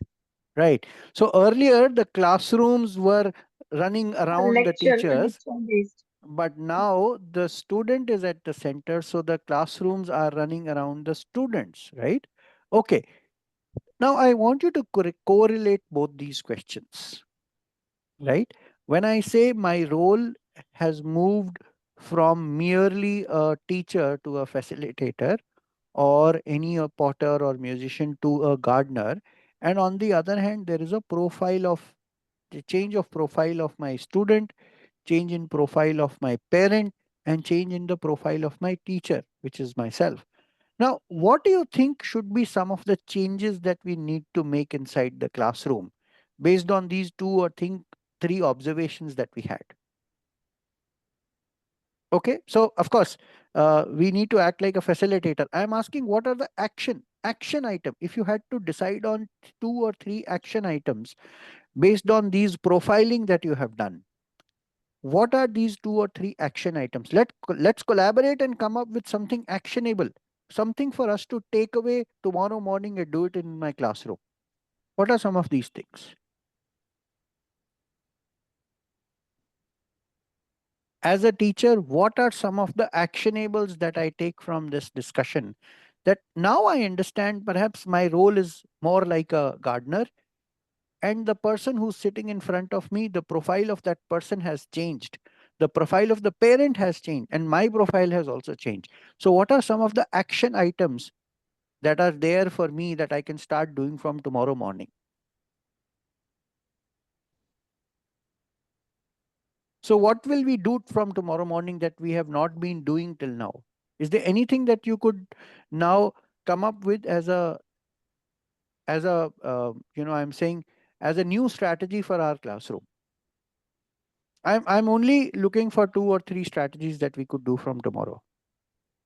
right. So earlier the classrooms were running around the teachers, Lecture-based. but now the student is at the center, so the classrooms are running around the students, right? Okay. Now I want you to correlate both these questions, right? When I say my role has moved from merely a teacher to a facilitator, or any a potter or musician to a gardener, and on the other hand there is a profile of the change of profile of my student, change in profile of my parent, and change in the profile of my teacher, which is myself. Now, what do you think should be some of the changes that we need to make inside the classroom based on these two or think three observations that we had? Okay, so of course, we need to act like a facilitator. I'm asking what are the action item? If you had to decide on two or three action items based on these profiling that you have done, what are these two or three action items? Let's collaborate and come up with something actionable, something for us to take away tomorrow morning and do it in my classroom. What are some of these things? As a teacher, what are some of the actionables that I take from this discussion? That now I understand perhaps my role is more like a gardener, and the person who's sitting in front of me, the profile of that person has changed. The profile of the parent has changed, and my profile has also changed. So, what are some of the action items that are there for me that I can start doing from tomorrow morning? So, what will we do from tomorrow morning that we have not been doing till now? Is there anything that you could now come up with as a I'm saying as a new strategy for our classroom? I'm only looking for 2 or 3 strategies that we could do from tomorrow.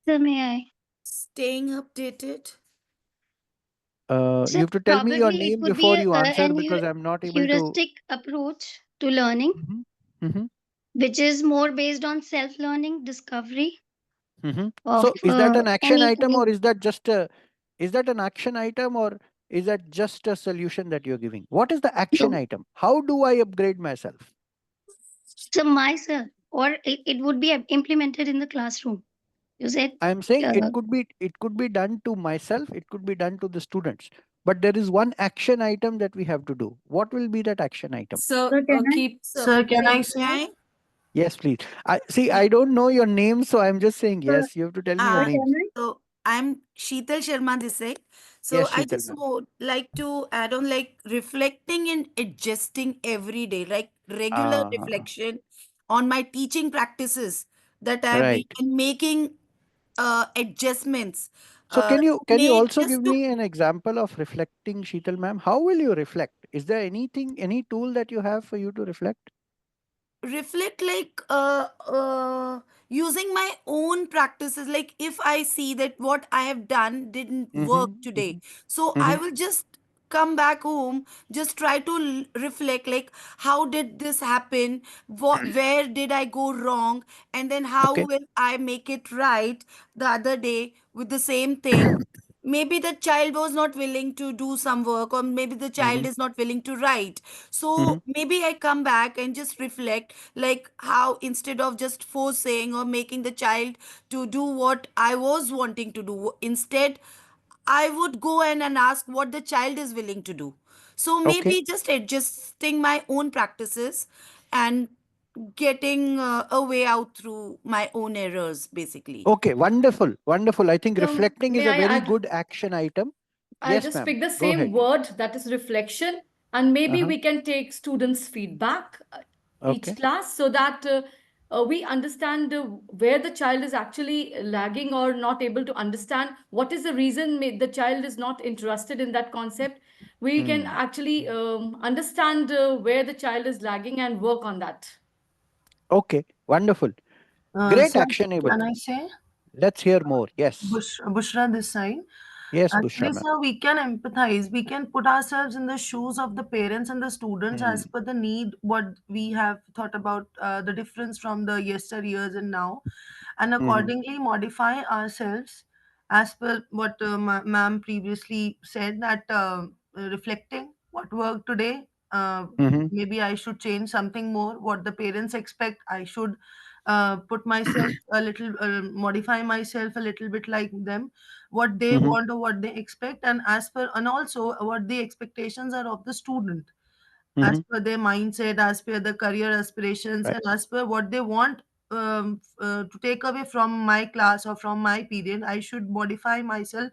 So may I? Staying updated. You So have to tell me your probably it name would be before you answer, an because I'm not able to. heuristic approach to learning, Mm-hmm. which is more based on self-learning, discovery Mm-hmm. of So is that an action any item, kind. or is that just a, is that an action item, or is that just a solution that you're giving? What is the action So, item? How do I upgrade myself? so myself, or it would be implemented in the classroom. You said, I'm saying uh, it could be done to myself, it could be done to the students. But there is one action item that we have to do. What will be that action item? So so can I? keep Sir, can I say? Yes, please. I see, I don't know your name, so I'm just saying So, yes. You have to tell me your so Uh, names. can I? so I'm Sheetal Sharma this side. So Yes, I Sheetal just ma'am. would like to add on like reflecting and adjusting every day, like regular Ah, reflection on my teaching practices that I've been right. making adjustments So to can you make also give just to me an example of reflecting, Sheetal ma'am? How will you reflect? Is there anything, any tool that you have for you to reflect? reflect like using my own practices, like if I see that what I have done didn't work Mm-hmm, today, mm-hmm, so I mm-hmm. will just come back home, just try to reflect like how did this happen, what, where did I go wrong, and then how Okay. will I make it right the other day with the same thing. Maybe the child was not willing to do some work, or maybe the Mm-hmm, child is not willing to write, mm-hmm, so maybe I come back and just reflect like how, instead of just forcing or making the child to do what I was wanting to do, instead I would go and ask what the child is willing to do. So okay. maybe just adjusting my own practices and getting a way out through my own errors basically. Okay, wonderful, wonderful. I think so reflecting is may a I very add? good action item. I'll Yes, just ma'am. pick the Go same ahead. word, that is reflection, and maybe Uh-huh. we can take students' feedback each Okay. class so that we understand where the child is actually lagging or not able to understand. What is the reason the child is not interested in that concept? We can Hmm. actually understand where the child is lagging and work on that. Okay, wonderful. Great Sir, actionable. can I say? Let's hear more. Yes. Bushra this side. Yes, Bushra Actually, ma'am. sir, we can empathize. We can put ourselves in the shoes of the parents and the students Hmm. as per the need, what we have thought about the difference from the yesteryears and now, and Mm-hmm. accordingly modify ourselves as per what ma'am previously said, that reflecting what worked today. Mm-hmm. Maybe I should change something more. What the parents expect, I should put myself a little, modify myself a little bit like them, what they Mm-hmm. want or what they expect, and as per, and also what the expectations are of the student, Mm-hmm. as per their mindset, as per the career aspirations, Right. and as per what they want to take away from my class or from my period. I should modify myself,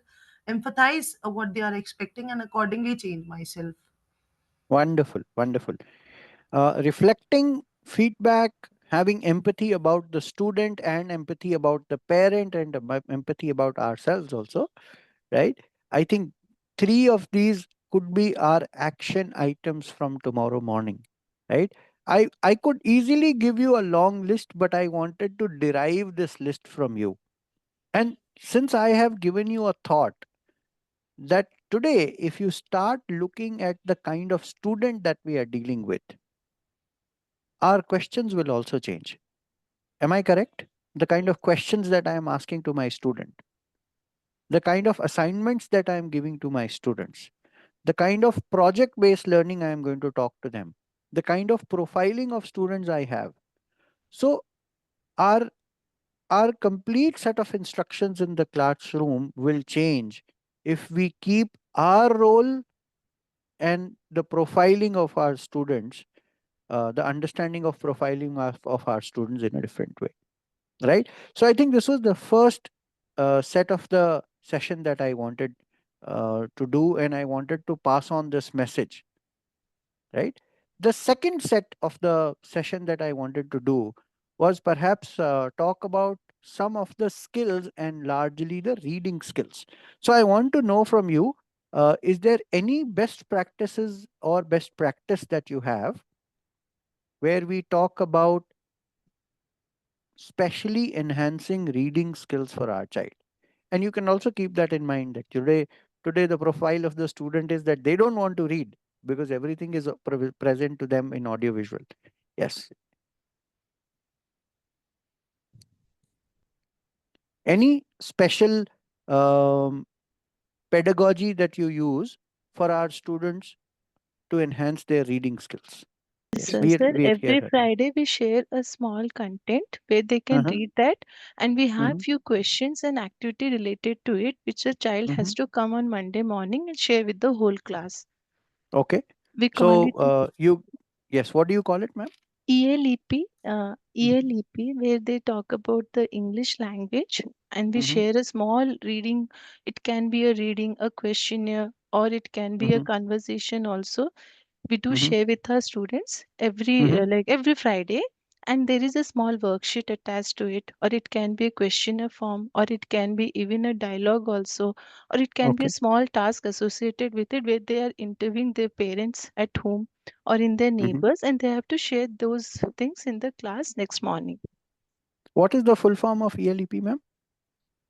empathize what they are expecting, and accordingly change myself. Wonderful, wonderful. Reflecting feedback, having empathy about the student and empathy about the parent and empathy about ourselves also, right? I think 3 of these could be our action items from tomorrow morning, right? I could easily give you a long list, but I wanted to derive this list from you. And since I have given you a thought that today, if you start looking at the kind of student that we are dealing with, our questions will also change. Am I correct? The kind of questions that I am asking to my student, the kind of assignments that I am giving to my students, the kind of project based learning I am going to talk to them, the kind of profiling of students I have. So, our, our complete set of instructions in the classroom will change if we keep our role and the profiling of our students, the understanding of profiling of our students in a different way, right? So I think this was the first set of the session that I wanted to do, and I wanted to pass on this message, right? The second set of the session that I wanted to do was perhaps talk about some of the skills and largely the reading skills. So I want to know from you, is there any best practices or best practice that you have where we talk about specially enhancing reading skills for our child? And you can also keep that in mind that today the profile of the student is that they don't want to read because everything is present to them in audio visual. Yes. Any special um, pedagogy that you use for our students to enhance their reading skills? Yes, Yes, sir. Sir, we are here. every Friday we share a small content where they can Uh-huh. read that, and we have Mm-hmm. few questions and activity related to it, which the child Mm-hmm. has to come on Monday morning and share with the whole class. Okay. We call So it yes, what do you call it, ma'am? ELEP, Mm-hmm. ELEP, where they talk about the English language, and we Mm-hmm. share a small reading. It can be a reading, a questionnaire, or it can be a Mm-hmm. conversation also. We do Mm-hmm. share with our students every Mm-hmm. like every Friday, and there is a small worksheet attached to it, or it can be a questionnaire form, or it can be even a dialogue also, or it can be a Okay. small task associated with it where they are interviewing their parents at home or in their Mm-hmm. neighbors, and they have to share those things in the class next morning. What is the full form of ELEP, ma'am?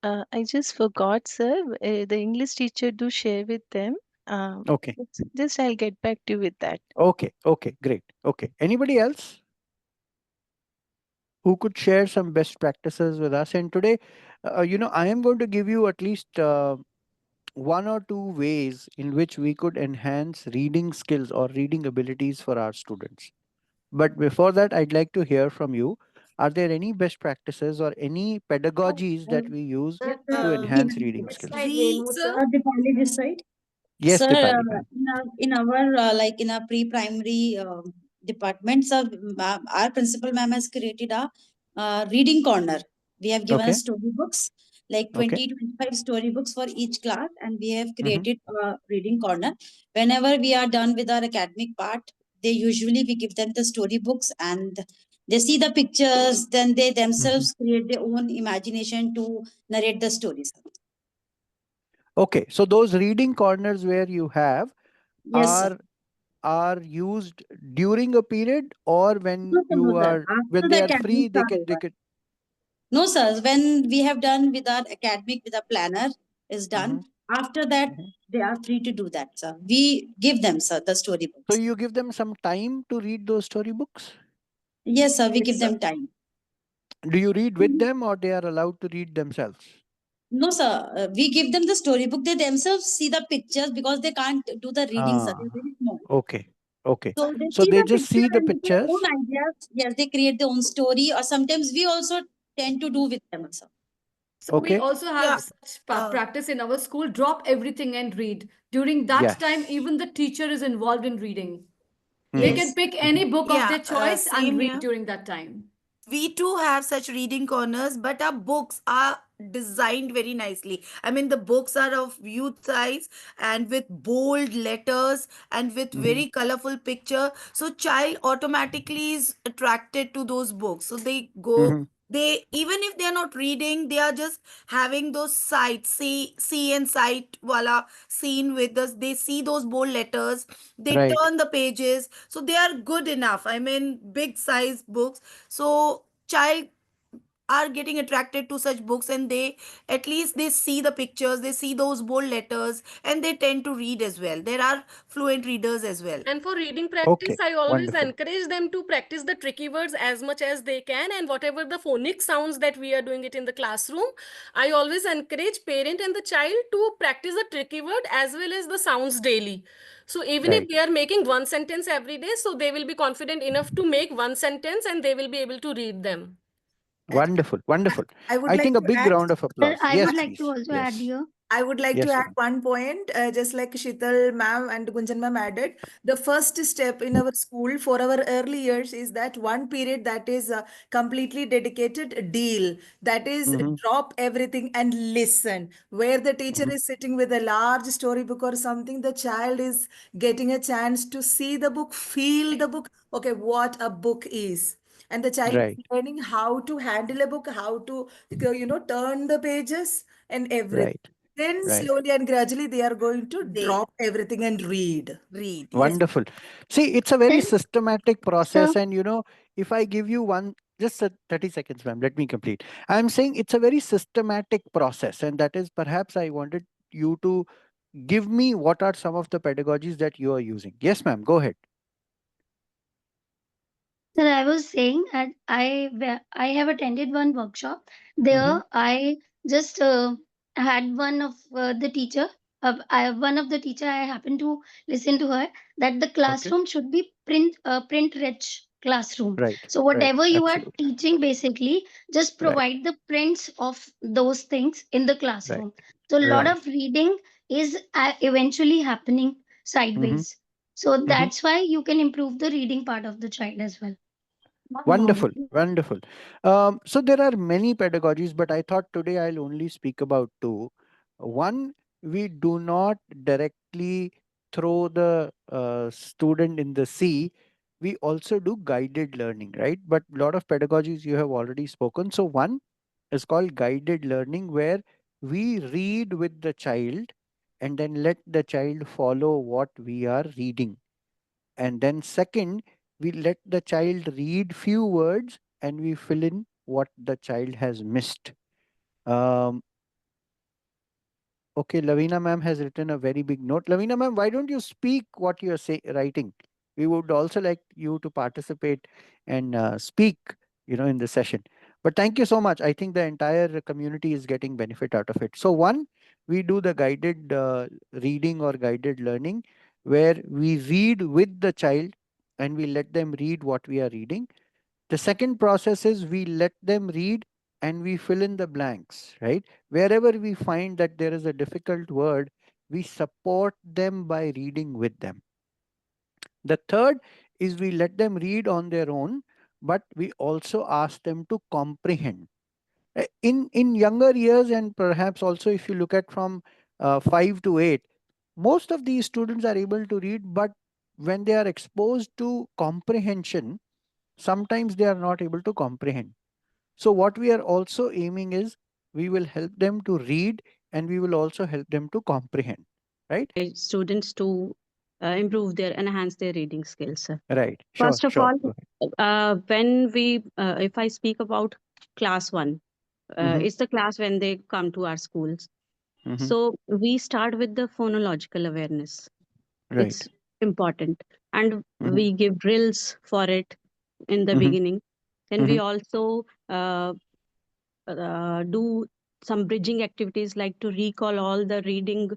I just forgot, sir. The English teacher do share with them. Okay. Just I'll get back to you with that. Okay. Okay. Great. Okay. Anybody else who could share some best practices with us? And today, I am going to give you at least one or two ways in which we could enhance reading skills or reading abilities for our students. But before that, I'd like to hear from you. Are there any best practices or any pedagogies that we use Sir, to In enhance reading this skills? side, We, Renu, sir, sir. Dipali this side. Yes, Sir, Dipali, ma'am. in our like in our pre-primary department, sir, our principal ma'am has created a reading corner. We have given Okay. storybooks, like Okay. 20 to 25 storybooks for each class, and we have Mm-hmm. created a reading corner. Whenever we are done with our academic part, they usually we give them the storybooks and they see the pictures, then they Mm-hmm. themselves create their own imagination to narrate the stories. Okay. So those reading corners where you have Yes, sir. are are used during a period or No, when sir, no, you sir. are After when the they are academic free they start could they over. could. No, sir. When we have done with our academic, with our planner is Mm-hmm. done, after that, Mm-hmm. they are free to do that, sir. We give them, sir, the So storybooks. you give them some time to read those storybooks? Yes, sir. We Yes, give sir. them time. Do you read with them or they are allowed to read themselves? No, sir. We give them the storybook. They themselves see the pictures because they can't do the reading, sir. They're Ah, very small. okay. Okay. So they So see they the just picture see the and with their own pictures. ideas, yes, they create their own story. Or sometimes we also tend to do with them, sir. So we Okay. also yeah. have such practice in our school. Drop everything and read. During that time, Yes. even the teacher is involved in reading. They Mm-hmm. can Yes. pick Mm-hmm. any book of Yeah, their choice and same read here. during that time. We too have such reading corners, but our books are designed very nicely. I mean, the books are of youth size and with bold letters and with Mm-hmm. very colorful picture. So child automatically is attracted to those books. So they go. Mm-hmm. They, even if they are not reading, they are just having those sight, see and sight wala scene with us. They see those bold letters. They Right. turn the pages. So they are good enough. I mean, big size books, so child are getting attracted to such books, and they, at least they see the pictures, they see those bold letters, and they tend to read as well. There are fluent readers as well. And for reading practice, Okay. I always Wonderful. encourage them to practice the tricky words as much as they can. And whatever the phonic sounds that we are doing it in the classroom, I always encourage parent and the child to practice the tricky word as well as the sounds daily. So even if Right. they are making one sentence every day, so they will be confident enough to make one sentence and they will be able to read them. And Wonderful. Wonderful. I would I like think a to big add. round of Sir, applause. I Yes, would like to please. also add Yes. here. I would like to Yes, add ma'am. one point, just like Shital ma'am and Gunjan ma'am added. The first step in our school for our early years is that one period that is completely dedicated deal. That is Mm-hmm. drop everything and listen. Where the teacher Mm-hmm. is sitting with a large storybook or something, the child is getting a chance to see the book, feel the book. Okay, what a book is. And the child is Right. learning how to handle a book, how to, turn the pages and everything. Right. Then Right. slowly and gradually they are going to They drop everything and read. read. Yes. Wonderful. See, it's a very And systematic so process. And, if I give you one, just 30 seconds, ma'am, let me complete. I'm saying it's a very systematic process. And that is perhaps I wanted you to give me what are some of the pedagogies that you are using. Yes, ma'am, go ahead. sir, I was saying that I have attended one workshop. Mm-hmm. There, I just had one of the teacher. One of the teacher, I happened to listen to her that the Okay. classroom should be print rich classroom. Right. So Right. whatever you are Absolutely. teaching, basically, just Right. provide the prints of those things in the Right. classroom. So a lot Right. of reading is eventually happening Mm-hmm. sideways. So Mm-hmm. that's why you can improve the reading part of the child as well. Wonderful, wonderful. So there are many pedagogies, but I thought today I'll only speak about two. One, we do not directly throw the student in the sea. We also do guided learning, right? But a lot of pedagogies you have already spoken. So one is called guided learning, where we read with the child and then let the child follow what we are reading. And then second, we let the child read few words and we fill in what the child has missed. um, okay, Lavina ma'am has written a very big note. Lavina ma'am, why don't you speak what you are writing? We would also like you to participate and speak, in the session. But thank you so much. I think the entire community is getting benefit out of it. So one, we do the guided reading or guided learning, where we read with the child and we let them read what we are reading. The second process is we let them read and we fill in the blanks, right? Wherever we find that there is a difficult word, we support them by reading with them. The third is we let them read on their own, but we also ask them to comprehend. In younger years, and perhaps also if you look at from 5 to 8, most of these students are able to read, but when they are exposed to comprehension, sometimes they are not able to comprehend. So what we are also aiming is we will help them to read and we will also help them to comprehend. Right? Students to improve their enhance their reading skills. Right. Sure, First of sure. all, Go ahead. when we if I speak about class 1, Mm-hmm. it's the class when they come to our schools. Mm-hmm. So we start with the phonological awareness. Right. It's important, and Mm-hmm. we give drills for it in the Mm-hmm. beginning. Then Mm-hmm. we also do some bridging activities like to recall all the reading,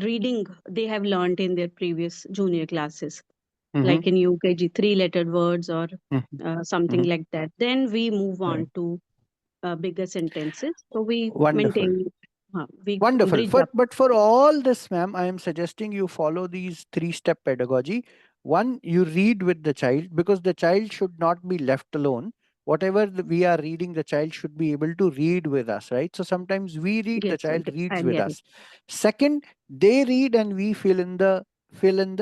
reading they have learned in their previous junior classes, Mm-hmm. like in UKG, three-lettered words or Mm-hmm. something Mm-hmm. like that. Then we move Right. on to bigger sentences. So we Wonderful. maintain, we Wonderful. bridge For up. but for all this, ma'am, I am suggesting you follow these three-step pedagogy. One, you read with the child because the child should not be left alone. Whatever we are reading, the child should be able to read with us, right? So sometimes we read, the Yes, child I reads with get it. us. Second, they read and we fill in the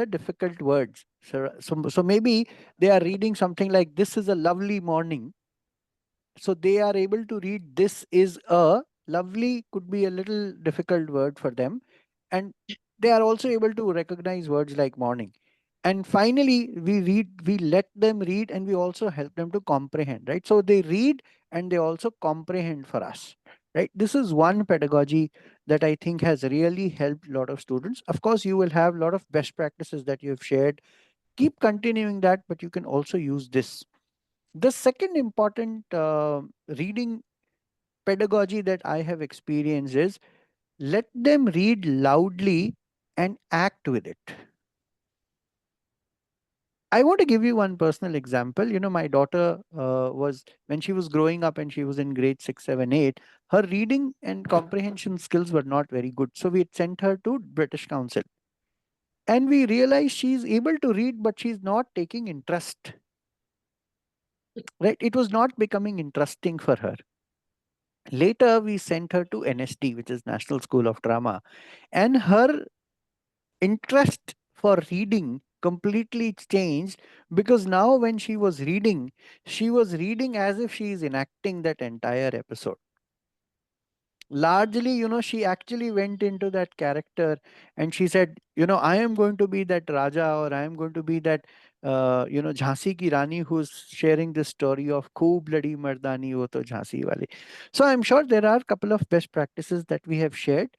difficult words. So maybe they are reading something like this is a lovely morning, so they are able to read this is a lovely could be a little difficult word for them, and they are also able to recognize words like morning. And finally we let them read and we also help them to comprehend, right? So they read and they also comprehend for us, right? This is one pedagogy that I think has really helped a lot of students. Of course, you will have a lot of best practices that you have shared. Keep continuing that, but you can also use this. The second important reading pedagogy that I have experienced is let them read loudly and act with it. I want to give you one personal example. My daughter when she was growing up and she was in grade 6, 7, 8, her reading and comprehension skills were not very good. So we had sent her to British Council. And we realized she's able to read, but she's not taking interest. Right? It was not becoming interesting for her. Later, we sent her to NSD, which is National School of Drama, and her interest for reading completely changed because now when she was reading as if she is enacting that entire episode. largely, she actually went into that character, and she said, I am going to be that Raja, or I am going to be that, Jhansi ki Rani, who's sharing this story of Khoob Ladi Mardani Wo To Jhansi Wali. So I'm sure there are a couple of best practices that we have shared.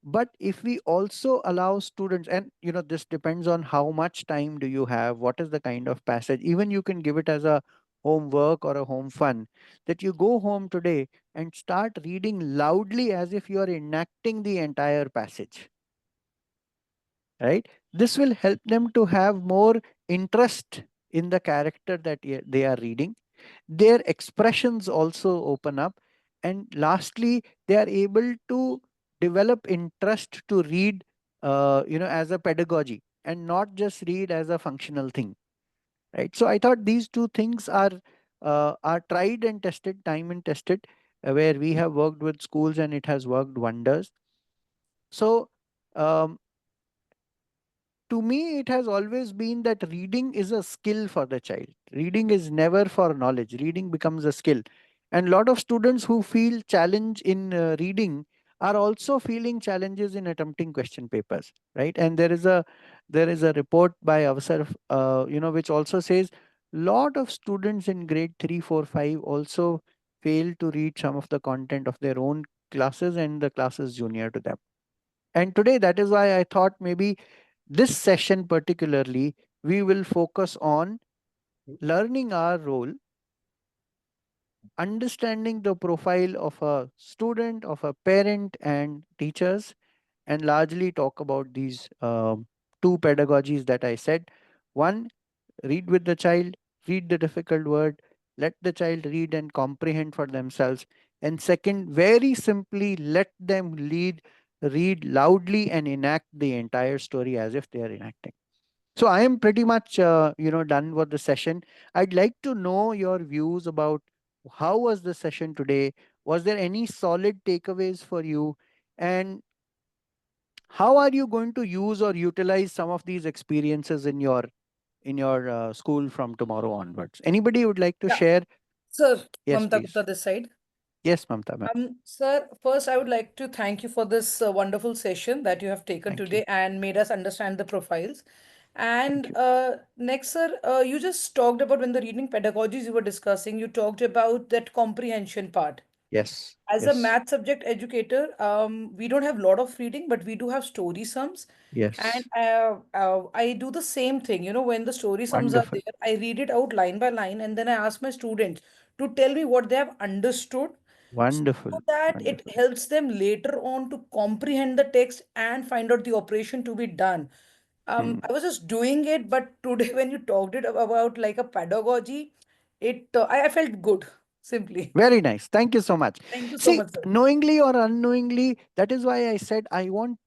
But if we also allow students, and this depends on how much time do you have, what is the kind of passage, even you can give it as a homework or a home fun, that you go home today and start reading loudly as if you are enacting the entire passage, right? This will help them to have more interest in the character that they are reading. Their expressions also open up, and lastly, they are able to develop interest to read, as a pedagogy, and not just read as a functional thing, right? So I thought these two things are tried and tested, time and tested, where we have worked with schools and it has worked wonders. So um, to me, it has always been that reading is a skill for the child. Reading is never for knowledge. Reading becomes a skill. And a lot of students who feel challenge in reading are also feeling challenges in attempting question papers, right? And there is a report by Avsar, which also says lot of students in grade 3, 4, 5 also fail to read some of the content of their own classes and the classes junior to them. And today, that is why I thought maybe this session particularly, we will focus on learning our role, understanding the profile of a student, of a parent, and teachers, and largely talk about these two pedagogies that I said. One, read with the child, read the difficult word, let the child read and comprehend for themselves. And second, very simply, let them read loudly and enact the entire story as if they are enacting. So I am pretty much, done with the session. I'd like to know your views about how was the session today? Was there any solid takeaways for you? And how are you going to use or utilize some of these experiences in your school from tomorrow onwards? Anybody would like to Yeah, share? sir, Yes, Mamta please. Gupta this side. Yes, Mamta ma'am. Sir, first I would like to thank you for this wonderful session that you have taken Thank you. today and made us understand the profiles. Thank And you. next, sir, you just talked about when the reading pedagogies you were discussing, you talked about that comprehension part. Yes. As a Yes. math subject educator, we don't have a lot of reading, but we do have story sums. And Yes. I do the same thing. When the story sums are Wonderful. there, I read it out line by line, and then I ask my students to tell me what they have understood, so Wonderful. that it Wonderful. helps them later on to comprehend the text and find out the operation to be done. Hmm. I was just doing it, but today when you talked it about like a pedagogy, I felt good, simply. Very nice. Thank you so much. Thank you so See, much, sir. knowingly or unknowingly, that is why I said I want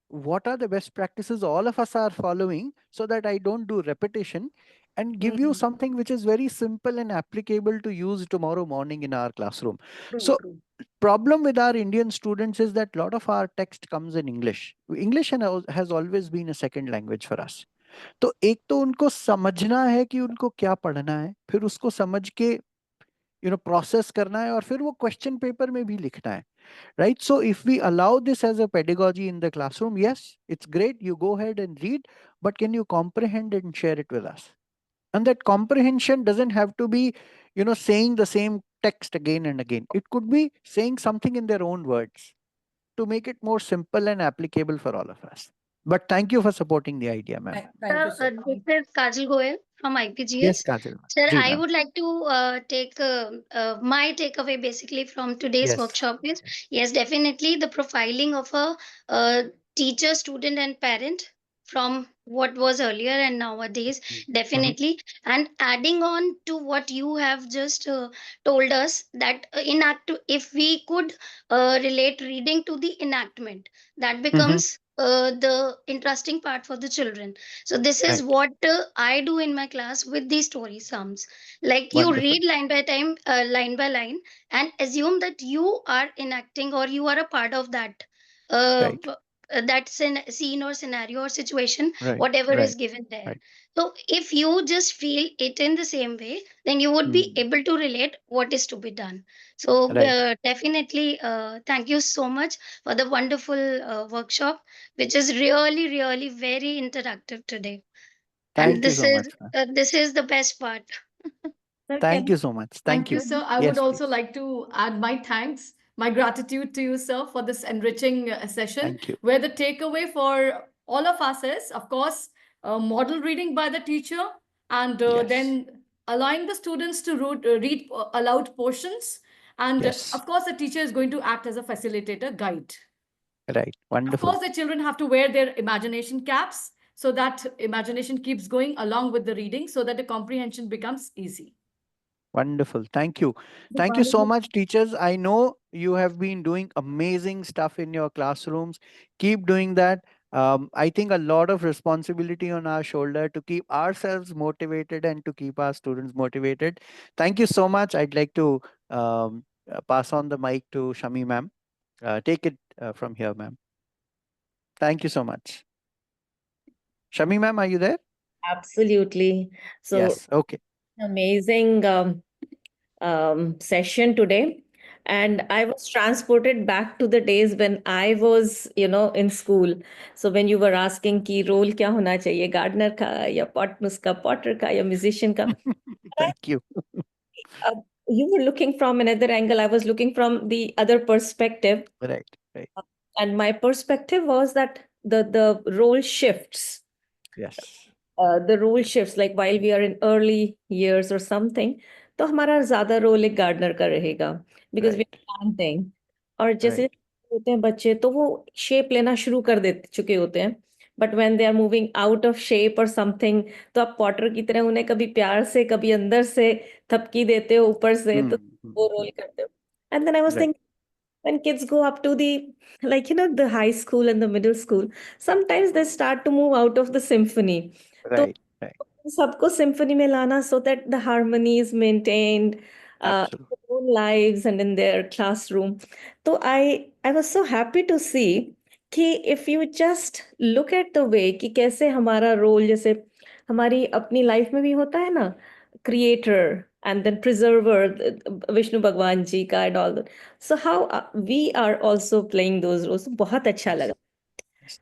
what are the best practices all of us are following, so that I don't do repetition and give you Mm, something which is very simple and applicable to use tomorrow morning in our classroom. true, So, true. problem with our Indian students is that a lot of our text comes in English. English has always been a second language for us. तो एक तो उनको समझना है कि उनको क्या पढ़ना है, फिर उसको समझ के प्रोसेस करना है, और फिर वो क्वेश्चन पेपर में भी लिखना है, right? So if we allow this as a pedagogy in the classroom, yes, it's great, you go ahead and read, but can you comprehend and share it with us? And that comprehension doesn't have to be saying the same text again and again. It could be saying something in their own words to make it more simple and applicable for all of us. But thank you for supporting the idea, ma'am. Thank you, sir. This is Kajal Goyal from Yes, IPGS. Kajal ma'am. Sir, Ji I ma'am. would like to take my takeaway basically from today's Yes. workshop is yes, definitely the profiling of a, uh teacher, student, and parent from what was earlier and nowadays, Mhm. definitely. And adding on to what you have just told us, that if we could relate reading to the enactment, that Mhm. becomes the interesting part for the children. So this is Right. what I do in my class with these story sums. Like you Wonderful. read line by line, and assume that you are enacting or you are a part of that uh, Right. that scene or scenario or situation, Right, whatever right, is given there. right. So if you just feel it in the same way, then you would be Mm, able to relate what is to be done. So right. definitely, thank you so much for the wonderful workshop, which is really, really very interactive today. And Thank you so much, ma'am. this is the best part. Sir, Thank can you so much. Thank Thank you, you. sir. I would Yes, also please. like to add my thanks, my gratitude to you, sir, for this enriching session, Thank you. where the takeaway for all of us is, of course, model reading by the teacher, and Yes, then allowing the students to read aloud portions. And yes. of course, the teacher is going to act as a facilitator guide. Right. Of Wonderful. course, the children have to wear their imagination caps so that imagination keeps going along with the reading so that the comprehension becomes easy. Wonderful. Thank you. Thank you so Deepali, much, teachers. I know you have been doing amazing stuff in your classrooms. Keep doing that. I think a lot of responsibility on our shoulder to keep ourselves motivated and to keep our students motivated. Thank you so much. I'd like to pass on the mic to Shami ma'am. Take it from here, ma'am. Thank you so much. Shami ma'am, are you there? Absolutely. So Yes. Okay. amazing session today. And I was transported back to the days when I was, in school. So when you were asking ki role kya hona chahiye, gardener ka, ya उसका potter का, या musician का. Thank you. Uh, you were looking from another angle. I was looking from the other perspective. Right. Right. And my perspective was that the role shifts. Yes. The role shifts, like while we are in early years or something, तो हमारा ज्यादा role एक gardener का रहेगा, because we Right. are planting. और जैसे Right. होते हैं बच्चे तो वो शेप लेना शुरू कर दे चुके होते हैं, but when they are moving out of shape और समथिंग, तो आप पॉटर की तरह उन्हें कभी प्यार से कभी अंदर से थपकी देते हो ऊपर से, तो वो रोल करते हो. And then I was Right. Thinking, when kids go up to the, like, the high school and the middle school, sometimes they start to move out of the symphony. तो Right. Right. सबको symphony में लाना, so that the harmony is maintained in Absolutely. their own lives and in their classroom. So I was so happy to see कि if you just look at the way कि कैसे हमारा role, जैसे हमारी अपनी life में भी होता है ना, creator and then preserver, Vishnu भगवान जी का and all that. So how we are also playing those roles. बहुत अच्छा Yes. लगा.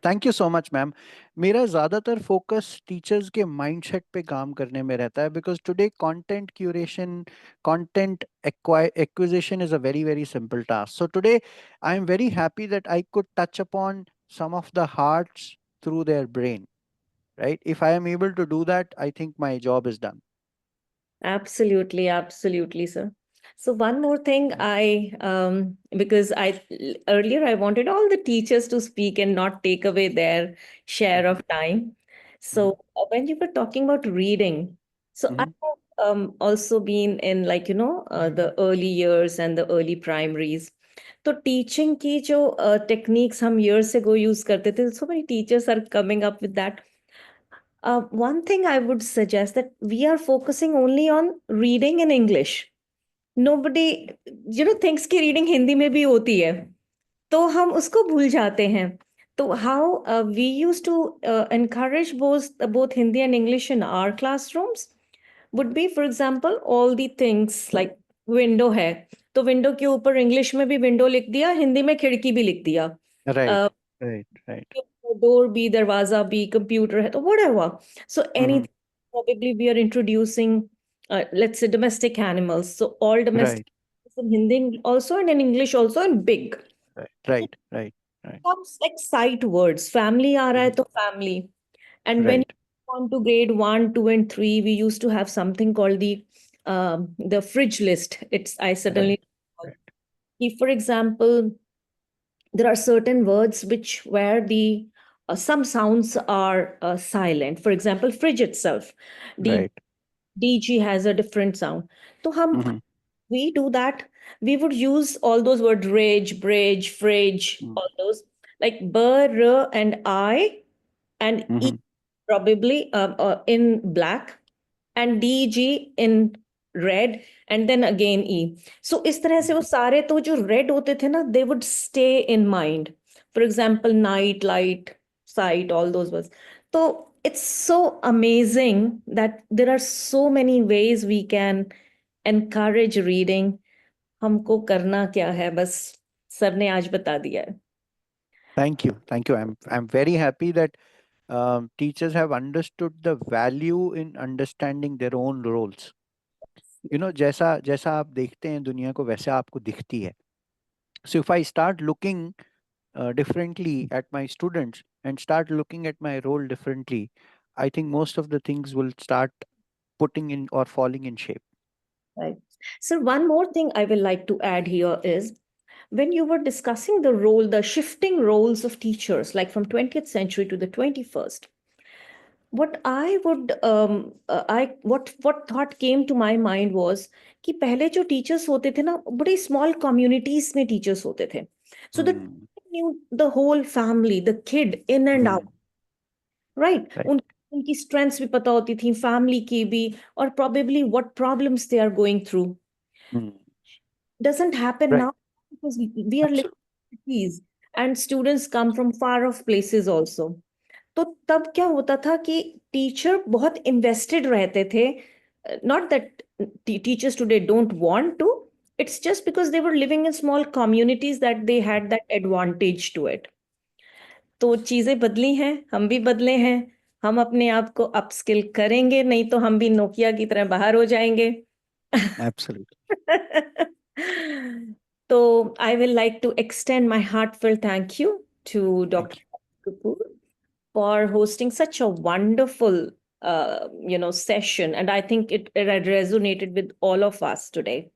Thank you so much ma'am. मेरा ज़्यादातर फोकस टीचर्स के माइंडसेट पे काम करने में रहता है, because today content curation, content acquisition is a very very simple task. So today I am very happy that I could touch upon some of the hearts through their brain, right? If I am able to do that, I think my job is done. Absolutely, absolutely, sir. So one more thing, because earlier I wanted all the teachers to speak and not take away their share of time. So when you were talking about reading, so I have also been in, like, the early years and the early primaries. तो teaching की जो techniques हम years ago use करते थे, so many teachers are coming up with that. One thing I would suggest, that we are focusing only on reading in English. Nobody, thinks कि reading Hindi में भी होती है, तो हम उसको भूल जाते हैं. तो how we used to encourage both Hindi and English in our classrooms would be, for example, all the things like window है, तो window के ऊपर English में भी window लिख दिया, हिंदी में खिड़की भी लिख दिया. Right. Right. Right. डोर भी, दरवाजा भी, कंप्यूटर है, तो whatever. So anything, probably we are introducing, let's say, domestic animals. So all domestic Right. in Hindi also and in English also, and big. Right. Right. Right. Right. Comes like sight words. Family आ रहा है तो family. And when Right. you on to grade 1, 2, and 3, we used to have something called the fridge list. I Right. suddenly, if, for example, there are certain words which where the some sounds are silent. For example, fridge itself, the Right. DG has a different sound. So Mm-hmm. we do that. We would use all those words, rage, bridge, fridge, all those, like b, r, and I, and E Mm-hmm. probably in black, and DG in red, and then again E. So इस तरह से वो सारे तो जो red होते थे ना, they would stay in mind. For example, night, light, sight, all those words. So it's so amazing that there are so many ways we can encourage reading. हमको करना क्या है, बस सर ने आज बता दिया है. Thank you. Thank you. I'm very happy that teachers have understood the value in understanding their own roles. जैसा जैसा आप देखते हैं दुनिया को वैसा आपको दिखती है. So if I start looking differently at my students and start looking at my role differently, I think most of the things will start putting in or falling in shape. Right. So one more thing I will like to add here is when you were discussing the role, the shifting roles of teachers, like from 20th century to the 21st, what I would I what thought came to my mind was कि पहले जो teachers होते थे ना, बड़े small communities में teachers होते थे. So the teacher knew the whole family, the kid in and out, right? उनकी strengths भी पता होती थी, family की भी, और probably what problems they are going through. Doesn't happen now because we are living in cities and students come from far off places also. तो तब क्या होता था कि टीचर बहुत इन्वेस्टेड रहते थे. Not that teachers today don't want to, it's just because they were living in small communities that they had that advantage to it. तो चीजें बदली हैं, हम भी बदले हैं. हम अपने आप को अपस्किल करेंगे, नहीं तो हम भी नोकिया की तरह बाहर हो जाएंगे. Absolutely. So I will like to extend my heartfelt thank you to Dr. Kapoor for hosting such a wonderful session, and I think it resonated with all of us today.